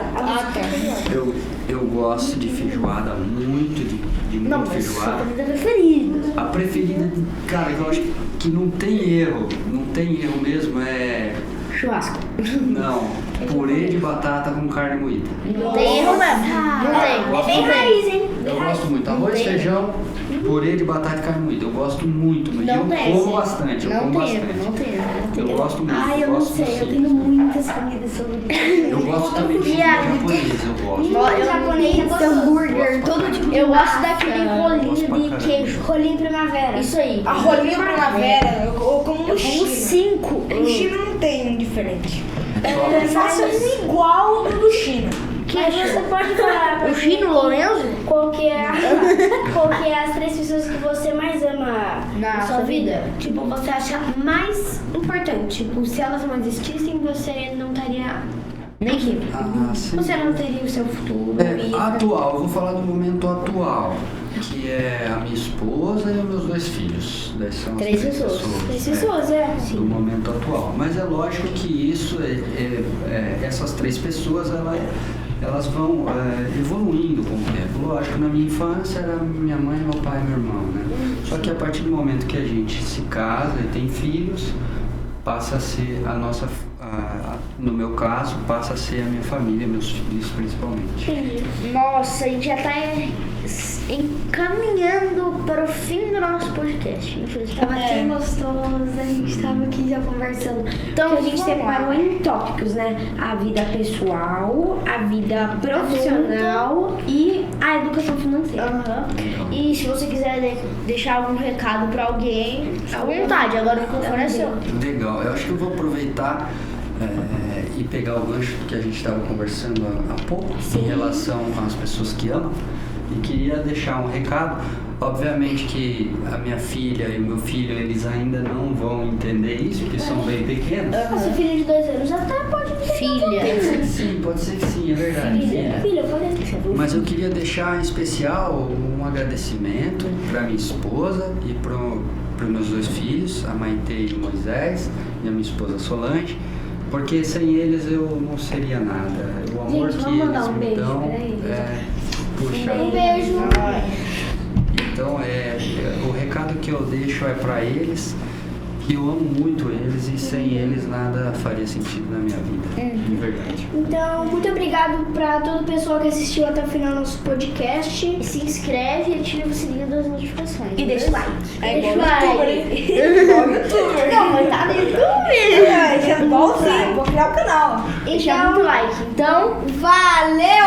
Eu gosto de feijoada, muito de Não, muito mas sua feijoada. comida preferida. A preferida, cara, eu acho que não tem erro mesmo, é Churrasco. Não, purê de batata com carne moída. Não tem erro mesmo. Não tem. Eu gosto bem muito. raiz, hein? Eu gosto muito. Arroz, feijão, purê de batata e carne moída. Eu gosto muito, mas eu como bastante. Eu como bastante. Eu gosto muito. Ai, eu não gosto sei, sim. eu tenho muitas comidas sobre isso. Eu gosto também de japonês, eu gosto. Japonês, Hambúrguer, todo tipo de Eu gosto massa. daquele rolinho de queijo. rolinho primavera. Isso aí. A rolinha primavera, eu como no Eu como China. 5. No China não tem um diferente. Só- Eu faço igual do China. Mas você pode falar pra O Chino Lourenço? qual que é as 3 pessoas que você mais ama Na sua vida? Tipo, você acha mais importante. Tipo, se elas não existissem, você não estaria nem aqui. Ah, sim. Você não teria o seu futuro. e- Atual, eu vou falar do momento atual, que é a minha esposa e os meus 2 filhos. Daí são as 3 pessoas. 3 pessoas, é. Do momento atual. Mas é lógico que isso, essas 3 pessoas, elas vão evoluindo com o tempo. Lógico, na minha infância era minha mãe, meu pai e meu irmão, né? Só que a partir do momento que a gente se casa e tem filhos, passa a ser a nossa, no meu caso, passa a ser a minha família, meus filhos principalmente. Nossa, a gente já tá encaminhando para o fim do nosso podcast, infelizmente. Tava aqui gostoso, a gente tava aqui já conversando. Então, Porque a gente vamos lá. separou em tópicos, né? A vida pessoal, a vida profissional e a educação financeira. Aham. E se você quiser deixar algum recado para alguém, à vontade, agora o microfone é seu. Legal, eu acho que eu vou aproveitar e pegar o gancho que a gente estava conversando há pouco em relação às pessoas que amam e queria deixar um recado. Obviamente que a minha filha e o meu filho, eles ainda não vão entender isso, porque são bem pequenos. Nossa filha de 2 anos até pode me Filha. Pode ser que sim, é verdade. Filha, pode Mas eu queria deixar em especial um agradecimento para minha esposa e para os meus 2 filhos, a Maite e o Moisés, e a minha esposa Solange, porque sem eles eu não seria nada. O amor Gente, que vamos mandar eles um me beijo dão pra eles. puxa. Um beijo. Então o recado que eu deixo é para eles, que eu amo muito eles e sem eles nada faria sentido na minha vida, de verdade. Então, muito obrigado pra todo o pessoal que assistiu até o final do nosso podcast. Se inscreve e ativa o sininho das notificações. E deixa o like. Deixa o like. Igual youtuber. Não, mas tá no YouTube. É igualzinho, vou criar o canal. Deixa muito like. Então, Valeu!